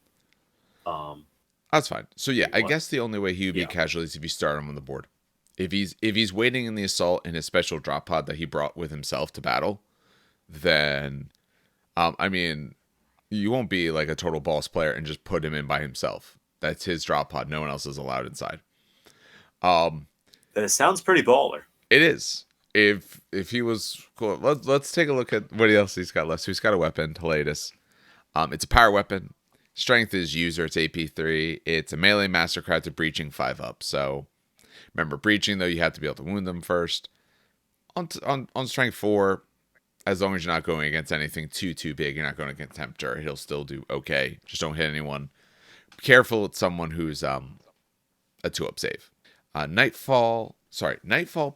That's fine. So yeah, I guess the only way he would be casualty is if you start him on the board. If he's waiting in the assault in his special drop pod that he brought with himself to battle, then you won't be like a total boss player and just put him in by himself. That's his drop pod. No one else is allowed inside. That sounds pretty baller. It is. If he was cool, let's take a look at what else he's got left. So he's got a weapon, Hiatus. It's a power weapon. Strength is user. It's AP3. It's a melee mastercraft, breaching 5-up. So remember, breaching though, you have to be able to wound them first. On strength 4, as long as you're not going against anything too big, you're not going against Tempter, he'll still do okay. Just don't hit anyone. Be careful with someone who's a 2-up save. Nightfall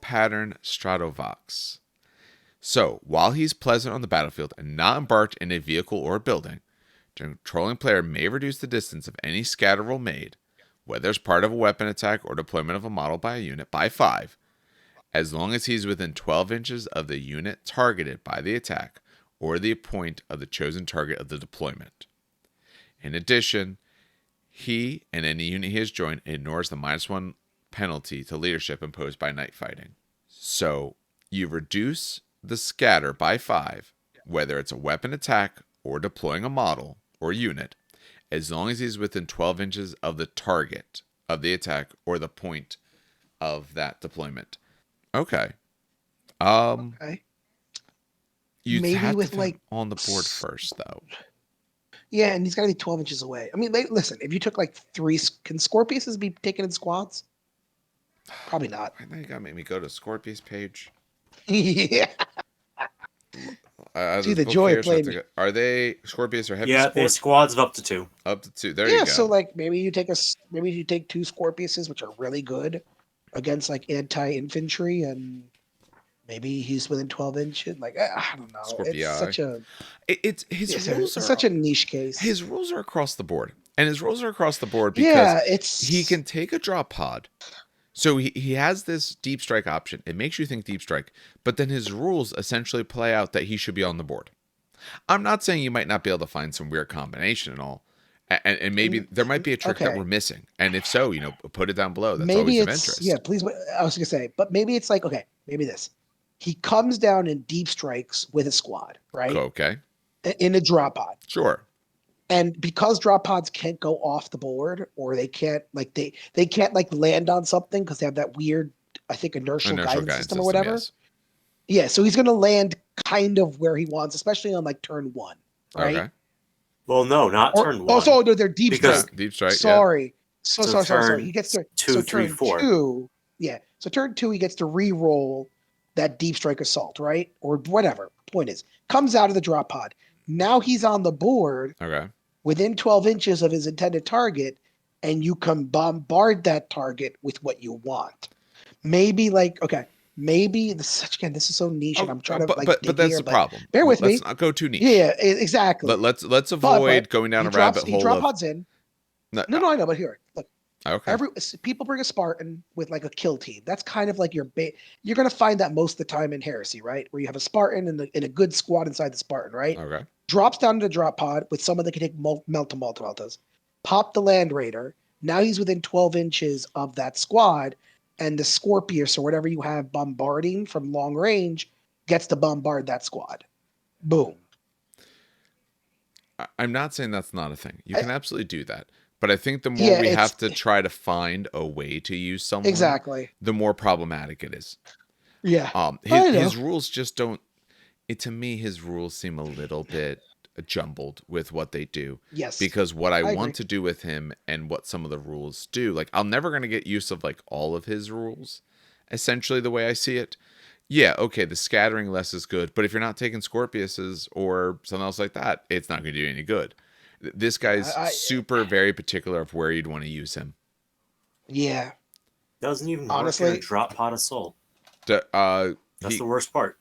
Pattern Stratovox. So, while he's pleasant on the battlefield and not embarked in a vehicle or a building, the controlling player may reduce the distance of any scatter roll made, whether as part of a weapon attack or deployment of a model by a unit, by 5, as long as he's within 12 inches of the unit targeted by the attack or the point of the chosen target of the deployment. In addition, he and any unit he has joined ignores the -1 penalty to leadership imposed by night fighting. So you reduce the scatter by 5, whether it's a weapon attack or deploying a model or unit, as long as he's within 12 inches of the target of the attack or the point of that deployment. Okay. You maybe have with to like on the board first, though. Yeah, and he's got to be 12 inches away. Listen, if you took like 3, can Scorpiuses be taken in squads? Probably not. I know you gotta make me go to Scorpius page. Yeah. See the joy of playing. Are they Scorpius or heavy? Yeah, sport? they have squads of up to 2. Up to 2. There you go. So like maybe you take 2 Scorpiuses, which are really good against like anti-infantry, and maybe he's within 12 inches. Like I don't know. Scorpii. It's such a. His rules are such a niche case. His rules are across the board, and his rules are across the board because he can take a drop pod. So he has this deep strike option. It makes you think deep strike, but then his rules essentially play out that he should be on the board. I'm not saying you might not be able to find some weird combination and all, and maybe there might be a trick that we're missing. And if so, put it down below. That's maybe always of interest. Yeah, please. I was gonna say, but maybe it's like maybe this. He comes down in deep strikes with a squad, right? Okay. In a drop pod. Sure. And because drop pods can't go off the board, or they can't they can't land on something because they have that weird, I think, inertial guidance system or whatever. Yes. Yeah, so he's going to land kind of where he wants, especially on like turn 1, right? Okay. Well, no, not turn 1. Oh, so no, they're deep strike. Deep strike. Sorry. Yeah. Sorry. He gets to 2, 3, 4. 2. Yeah. So turn 2, he gets to re-roll that deep strike assault, right? Or whatever. Point is, comes out of the drop pod. Now he's on the board. Okay. within 12 inches of his intended target, and you can bombard that target with what you want. Maybe this is so niche, and I'm trying to like dig but that's here, the but problem. bear with Let's me. not go too Yeah, niche. exactly. Let's avoid going down a rabbit hole. Drop pods in. No, No, I know, but here, look. okay. People bring a Spartan with like a kill team. That's kind of like you're gonna find that most of the time in Heresy, right? Where you have a Spartan and a good squad inside the Spartan, right? Okay. Drops down to the drop pod with someone that can take meltas. Pop the Land Raider. Now he's within 12 inches of that squad, and the Scorpius or whatever you have bombarding from long range gets to bombard that squad. Boom. I'm not saying that's not a thing. You can absolutely do that. But I think the more we have to try to find a way to use someone, exactly, the more problematic it is. Yeah. His rules just don't. To me, his rules seem a little bit jumbled with what they do. Yes. Because what I want agree. to do with him and what some of the rules do, like I'm never going to get use of like all of his rules. Essentially, the way I see it. Yeah, okay, the scattering less is good, but if you're not taking Scorpiuses or something else like that, it's not going to do any good. This guy's very particular of where you'd want to use him. Yeah. Doesn't even honestly work in a drop pod assault. That's the worst part.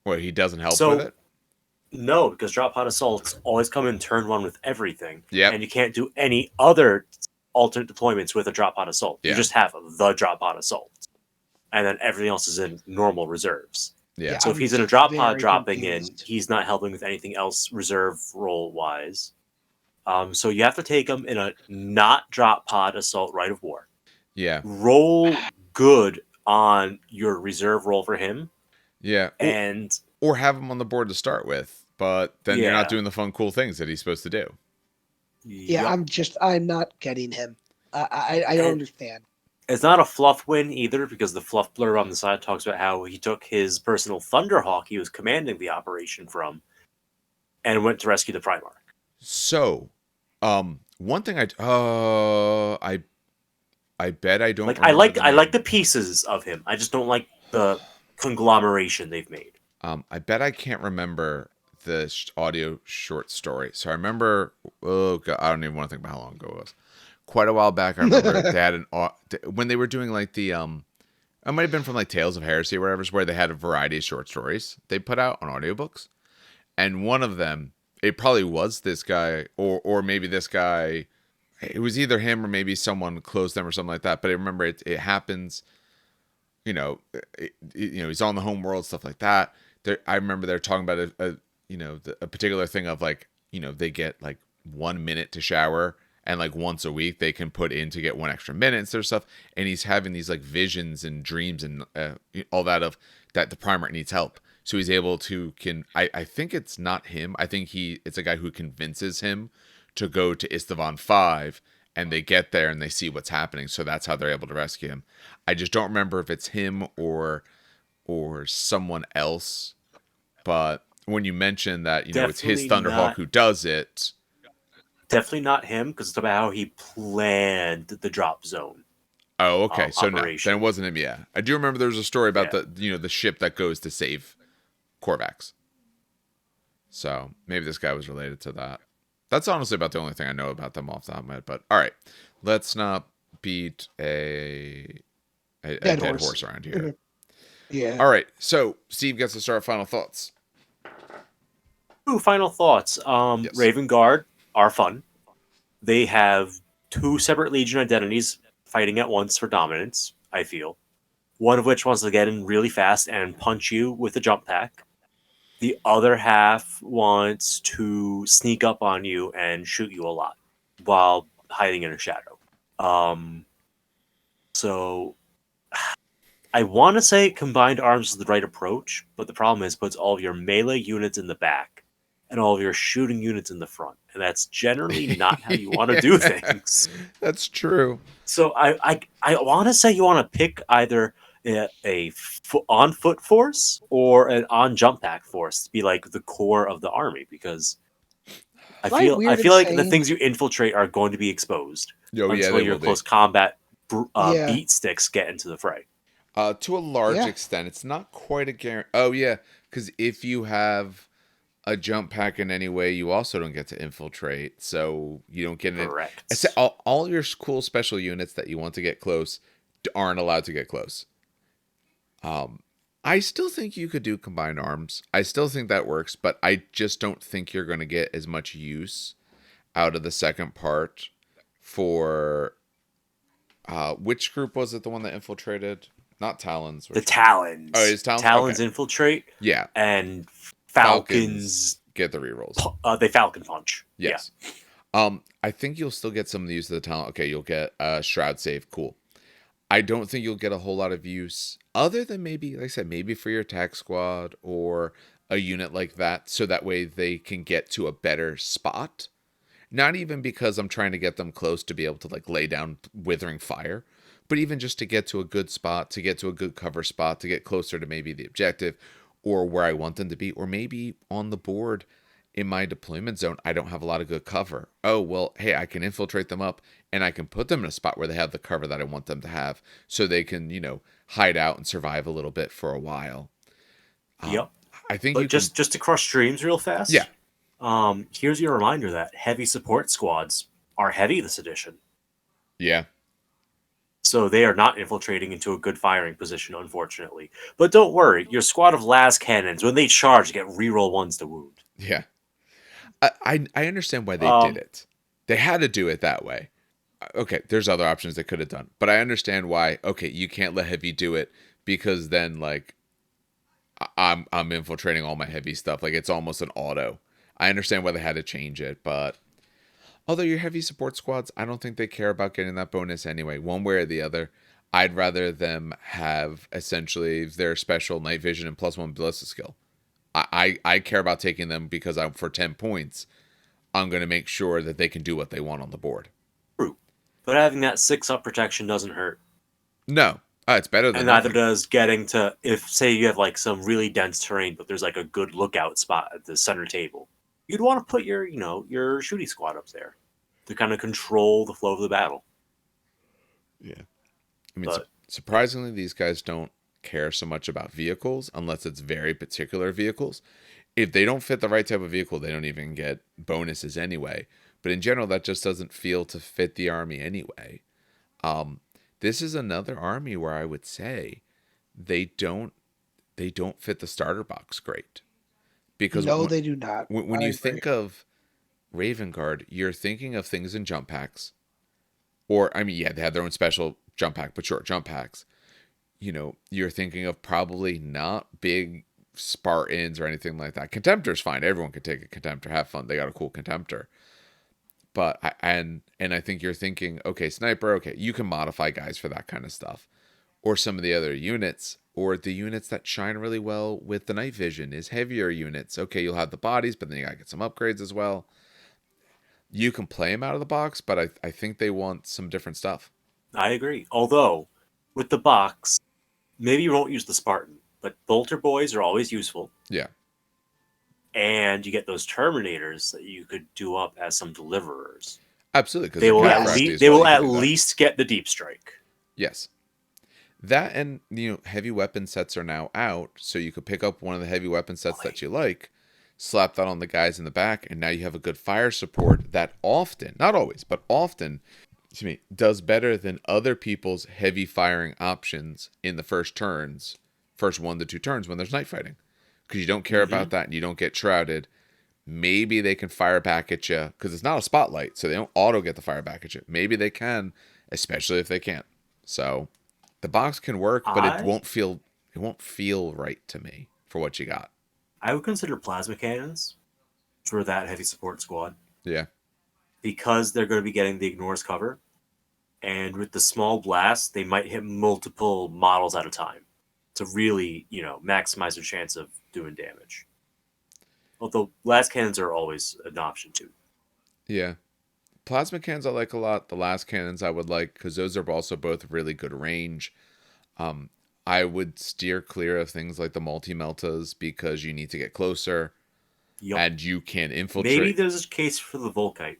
What, he doesn't help with it? No, because drop pod assaults always come in turn one with everything. Yeah. And you can't do any other alternate deployments with a drop pod assault. You just have the drop pod assault. And then everything else is in normal reserves. Yeah. So if he's in a drop pod dropping in, he's not helping with anything else reserve roll wise. So you have to take him in a not drop pod assault rite of war. Yeah. Roll good on your reserve roll for him. Yeah. Or have him on the board to start with, but then you're not doing the fun, cool things that he's supposed to do. Yeah, I'm not getting him. I don't understand. It's not a Fluff win either, because the Fluff blurb on the side talks about how he took his personal Thunderhawk he was commanding the operation from and went to rescue the Primarch. So, one thing I bet I don't I like the pieces of him. I just don't like the conglomeration they've made. I bet I can't remember the audio short story. So I remember, oh God, I don't even want to think about how long ago it was. Quite a while back, I remember they had when they were doing like the it might have been from like Tales of Heresy or whatever, where they had a variety of short stories they put out on audiobooks, and one of them, it probably was this guy or maybe this guy. It was either him or maybe someone closed them or something like that. But I remember it happens. He's on the home world, stuff like that. I remember they're talking about a particular thing of like, they get like 1 minute to shower, and like once a week they can put in to get 1 extra minute and stuff. And he's having these like visions and dreams and all that of that the Primarch needs help. So he's able to I think it's not him. I think it's a guy who convinces him to go to Istvan 5, and they get there and they see what's happening. So that's how they're able to rescue him. I just don't remember if it's him or someone else. But when you mention that, it's his Thunderhawk who does it. Definitely not him, because it's about how he planned the drop zone. Oh, okay. So no, then it wasn't him. Yeah, I do remember there was a story about the ship that goes to save Korvax. So maybe this guy was related to that. That's honestly about the only thing I know about them off the top of my head. But all right, let's not beat a dead horse around here. Yeah. All right, so Steve gets to start final thoughts. Ooh, final thoughts. Yes. Raven Guard are fun. They have 2 separate Legion identities fighting at once for dominance, I feel. One of which wants to get in really fast and punch you with a jump pack. The other half wants to sneak up on you and shoot you a lot while hiding in a shadow. So I want to say combined arms is the right approach, but the problem is it puts all of your melee units in the back and all of your shooting units in the front. And that's generally not how you want to do things. That's true. So I want to say you want to pick either a on foot force or an on jump pack force to be like the core of the army, because I feel like the things you infiltrate are going to be exposed until your close combat beat sticks get into the fray. To a large extent, it's not quite a guarantee. Oh yeah, because if you have a jump pack in any way, you also don't get to infiltrate. So you don't get an. Correct. All your cool special units that you want to get close aren't allowed to get close. I still think you could do combined arms. I still think that works, but I just don't think you're going to get as much use out of the second part for which group was it? The one that infiltrated? Not Talons. The Talons. Oh, it's Talons. Talons Okay. infiltrate. Yeah. And Falcons get the rerolls. They Falcon punch. Yes. Yeah. I think you'll still get some of the use of the talent. Okay, you'll get a Shroud save. Cool. I don't think you'll get a whole lot of use other than maybe, like I said, maybe for your attack squad or a unit like that. So that way they can get to a better spot. Not even because I'm trying to get them close to be able to like lay down withering fire, but even just to get to a good spot, to get to a good cover spot, to get closer to maybe the objective or where I want them to be, or maybe on the board in my deployment zone, I don't have a lot of good cover. Oh, well, hey, I can infiltrate them up and I can put them in a spot where they have the cover that I want them to have so they can, hide out and survive a little bit for a while. Yep. I think But just to cross streams real fast. Yeah. Here's your reminder that heavy support squads are heavy this edition. Yeah. So they are not infiltrating into a good firing position, unfortunately. But don't worry, your squad of las cannons, when they charge, get reroll ones to wound. Yeah. I understand why they did it. They had to do it that way. Okay, there's other options they could have done. But I understand why, okay, you can't let heavy do it because then, like, I'm infiltrating all my heavy stuff. Like, it's almost an auto. I understand why they had to change it, but although your heavy support squads, I don't think they care about getting that bonus anyway, one way or the other. I'd rather them have essentially their special night vision and +1 ballistic skill. I care about taking them because I'm for 10 points. I'm going to make sure that they can do what they want on the board. True. But having that 6-up protection doesn't hurt. No. It's better than and neither does getting to, if say you have like some really dense terrain, but there's like a good lookout spot at the center table, you'd want to put your shooting squad up there to kind of control the flow of the battle. Yeah. I mean, surprisingly, these guys don't care so much about vehicles unless it's very particular vehicles. If they don't fit the right type of vehicle, they don't even get bonuses anyway. But in general, that just doesn't feel to fit the army anyway. This is another army where I would say they don't fit the starter box great. Because they do not. When you think of Raven Guard, you're thinking of things in jump packs. Or, I mean, yeah, they have their own special jump pack, but short jump packs. You're thinking of probably not big Spartans or anything like that. Contemptor's fine. Everyone can take a Contemptor, have fun. They got a cool Contemptor. But I think you're thinking, okay, sniper, okay, you can modify guys for that kind of stuff. Or some of the other units, or the units that shine really well with the night vision is heavier units. Okay, you'll have the bodies, but then you gotta get some upgrades as well. You can play them out of the box, but I think they want some different stuff. I agree. Although, with the box, maybe you won't use the Spartan, but Bolter Boys are always useful. Yeah. And you get those Terminators that you could do up as some Deliverers. Absolutely, because they will at least get the Deep Strike. Yes. That and heavy weapon sets are now out, so you could pick up one of the heavy weapon sets that you like, slap that on the guys in the back, and now you have a good fire support that often, not always, but often, does better than other people's heavy firing options in the first 1 to 2 turns when there's night fighting. Because you don't care about that and you don't get shrouded. Maybe they can fire back at you because it's not a spotlight, so they don't auto get the fire back at you. Maybe they can, especially if they can't. So the box can work, but it won't feel right to me for what you got. I would consider plasma cannons for that heavy support squad. Yeah. Because they're going to be getting the ignores cover. And with the small blast, they might hit multiple models at a time to really, maximize their chance of doing damage. Although las cannons are always an option too. Yeah. Plasma cannons I like a lot. The las cannons I would like because those are also both really good range. I would steer clear of things like the multi-meltas because you need to get closer. Yep. And you can infiltrate. Maybe there's a case for the Volkite.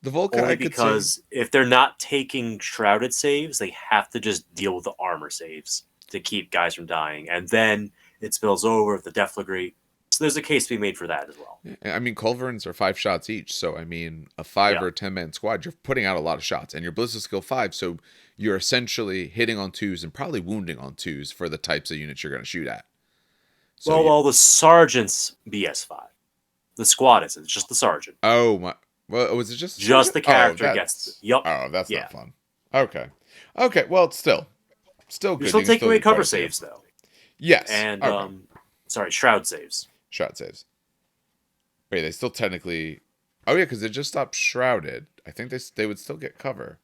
The Volkite, only because if they're not taking shrouded saves, they have to just deal with the armor saves to keep guys from dying. And then it spills over if the Deflagrate So there's a case to be made for that as well. I mean, culverins are 5 shots each, so I mean, a 5 Yeah. or 10-man squad, you're putting out a lot of shots, and your ballistic skill 5, so you're essentially hitting on 2s and probably wounding on 2s for the types of units you're going to shoot at. So Well, the sergeant's BS5. The squad isn't. It's just the sergeant. oh my, well, was it just Just the character that's, gets. Yup. Oh, that's Yeah. not fun. Okay, well, it's still good. You're still You can taking away do quite cover a few. saves though, Yes, and okay. shroud saves. Shot saves. Wait, they still technically. Oh yeah, because they just stopped shrouded. I think they would still get cover,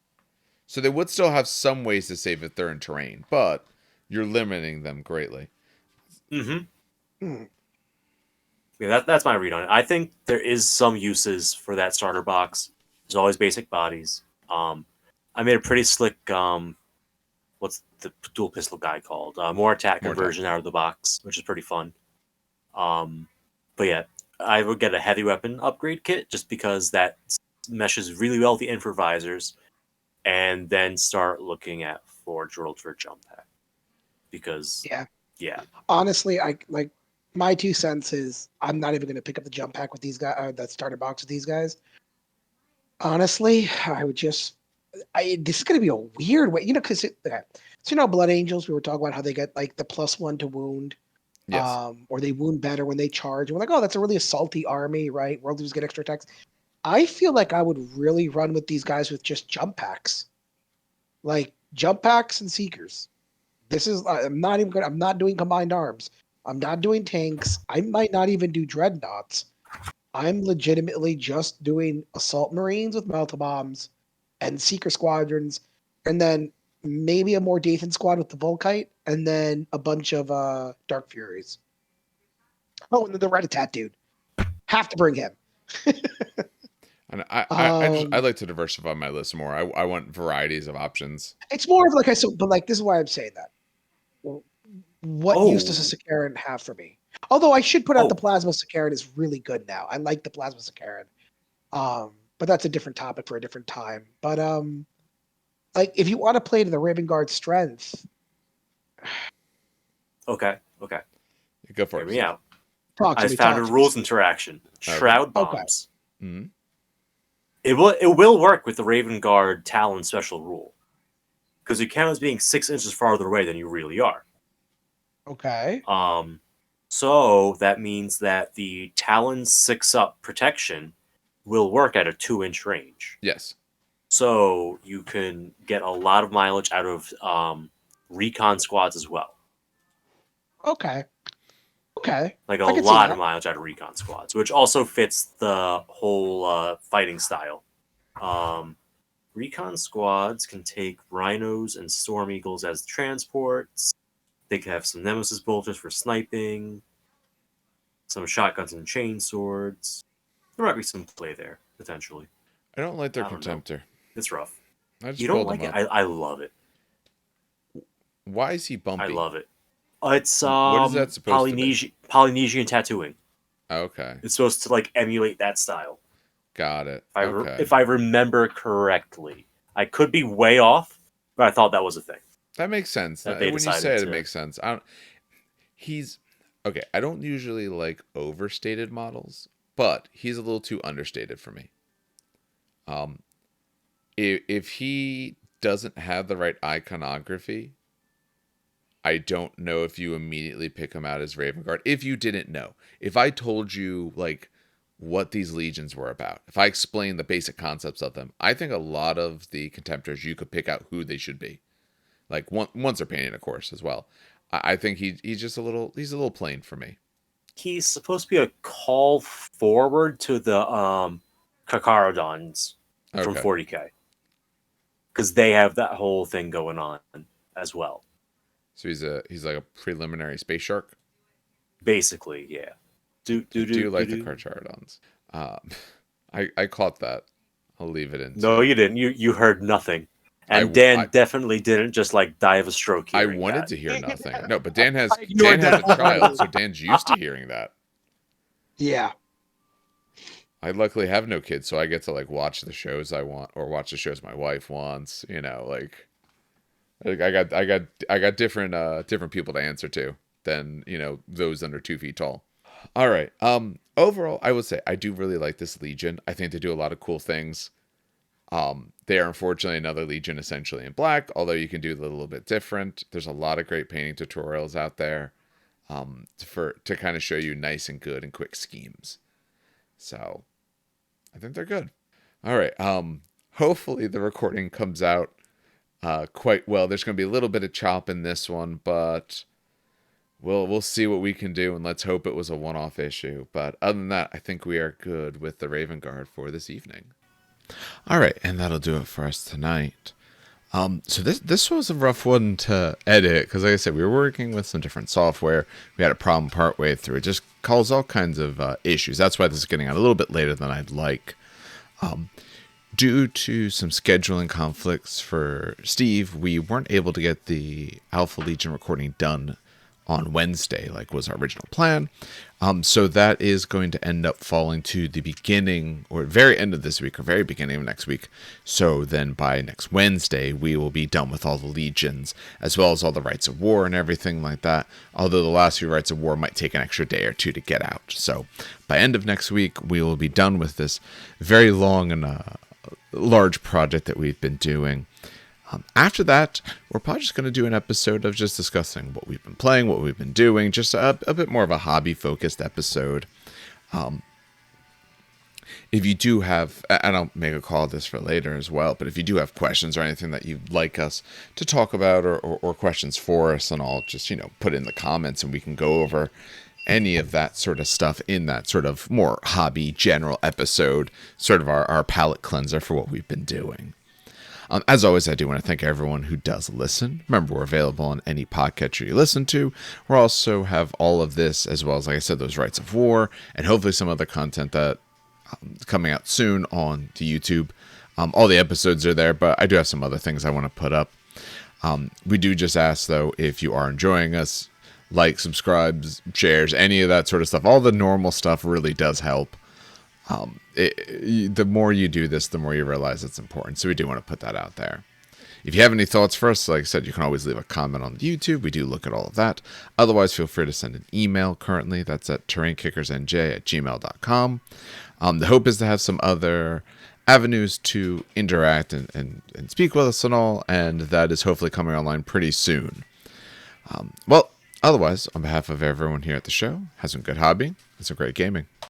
so they would still have some ways to save if they're in terrain, but you're limiting them greatly. Hmm. Yeah, that's my read on it. I think there is some uses for that starter box. There's always basic bodies. I made a pretty slick what's the dual pistol guy called? Moritat conversion out of the box, which is pretty fun. But yeah, I would get a heavy weapon upgrade kit just because that meshes really well with the improvisers, and then start looking at Forge World for jump pack. Because yeah. Honestly, I like my 2 cents is I'm not even going to pick up the jump pack with these guys, that starter box with these guys. Honestly, I would just. This is going to be a weird way, because so Blood Angels, we were talking about how they get like the +1 to wound, Yes. or they wound better when they charge. And we're like, oh, that's a really assaulty army, right? World Leaders get extra attacks. I feel like I would really run with these guys with just jump packs, like jump packs and seekers. This is I'm not even I'm not doing combined arms. I'm not doing tanks. I might not even do dreadnoughts. I'm legitimately just doing assault marines with melta bombs and seeker squadrons, and then maybe a Mor Deythan squad with the Volkite, and then a bunch of Dark Furies. Oh, and then the Rat-a-tat dude. Have to bring him. And I like to diversify my list more. I want varieties of options. It's more of like but like this is why I'm saying that. What use does a Sakaran have for me? Although I should put out the Plasma Sakaran is really good now. I like the Plasma Sakaran. But that's a different topic for a different time. But like if you want to play to the Raven Guard strength. Okay. Go for Hear it. me out. I found a rules interaction. Shroud bombs. Okay. Mm-hmm. It will work with the Raven Guard Talon special rule. Because you count as being 6 inches farther away than you really are. Okay. So that means that the Talon 6-up protection will work at a 2-inch range. Yes. So you can get a lot of mileage out of recon squads as well. Okay. Like a lot of mileage out of recon squads, which also fits the whole fighting style. Recon squads can take rhinos and storm eagles as transports. They can have some nemesis bolters for sniping, some shotguns and chain swords. There might be some play there, potentially. I don't like their Contemptor. It's rough. I just You don't like it? I love it. Why is he bumpy? I love it. It's what is that supposed to be? Polynesian tattooing. Okay. It's supposed to like emulate that style. Got it. If I remember correctly. I could be way off, but I thought that was a thing. That makes sense. When you say it, it makes sense. He's okay. I don't usually like overstated models, but he's a little too understated for me. If he doesn't have the right iconography, I don't know if you immediately pick him out as Raven Guard. If you didn't know, if I told you like what these legions were about, if I explained the basic concepts of them, I think a lot of the Contemptors you could pick out who they should be. Like once they're painted, of course, as well. I think he's just a little plain for me. He's supposed to be a call forward to the Kakarodons from 40K. Because they have that whole thing going on as well. So he's like a preliminary space shark? Basically, yeah. Do you like the Kakarodons? I caught that. I'll leave it in. No, you didn't. You heard nothing. And Dan definitely didn't just like die of a stroke. I wanted to hear nothing. No, but Dan has a child, so Dan's used to hearing that. Yeah. I luckily have no kids, so I get to like watch the shows I want or watch the shows my wife wants. You know, like I got different people to answer to than those under 2 feet tall. All right. Overall, I would say I do really like this Legion. I think they do a lot of cool things. They are unfortunately another Legion essentially in black, although you can do it a little bit different. There's a lot of great painting tutorials out there to kind of show you nice and good and quick schemes. So I think they're good. All right. Hopefully the recording comes out quite well. There's going to be a little bit of chop in this one, but we'll see what we can do, and let's hope it was a one-off issue. But other than that, I think we are good with the Raven Guard for this evening. All right, and that'll do it for us tonight. So this was a rough one to edit because, like I said, we were working with some different software. We had a problem partway through. It just caused all kinds of issues. That's why this is getting out a little bit later than I'd like. Due to some scheduling conflicts for Steve, we weren't able to get the Alpha Legion recording done on Wednesday, like was our original plan. So that is going to end up falling to the beginning or very end of this week or very beginning of next week. So then by next Wednesday, we will be done with all the Legions, as well as all the Rites of War and everything like that. Although the last few Rites of War might take an extra day or two to get out. So by end of next week, we will be done with this very long and large project that we've been doing. After that, we're probably just going to do an episode of just discussing what we've been playing, what we've been doing, just a bit more of a hobby-focused episode. If you do have, and I'll make a call of this for later as well, but if you do have questions or anything that you'd like us to talk about or questions for us and all, just, put it in the comments and we can go over any of that sort of stuff in that sort of more hobby general episode, sort of our palate cleanser for what we've been doing. As always, I do want to thank everyone who does listen. Remember, we're available on any podcatcher you listen to. We also have all of this, as well as, like I said, those Rites of War, and hopefully some other content that is coming out soon on to YouTube. All the episodes are there, but I do have some other things I want to put up. We do just ask, though, if you are enjoying us, like, subscribes, shares, any of that sort of stuff. All the normal stuff really does help. The more you do this, the more you realize it's important. So we do want to put that out there. If you have any thoughts for us, like I said, you can always leave a comment on YouTube. We do look at all of that. Otherwise, feel free to send an email currently. That's at terrainkickersnj@gmail.com. The hope is to have some other avenues to interact and speak with us and all, and that is hopefully coming online pretty soon. Otherwise, on behalf of everyone here at the show, have some good hobbying and some great gaming.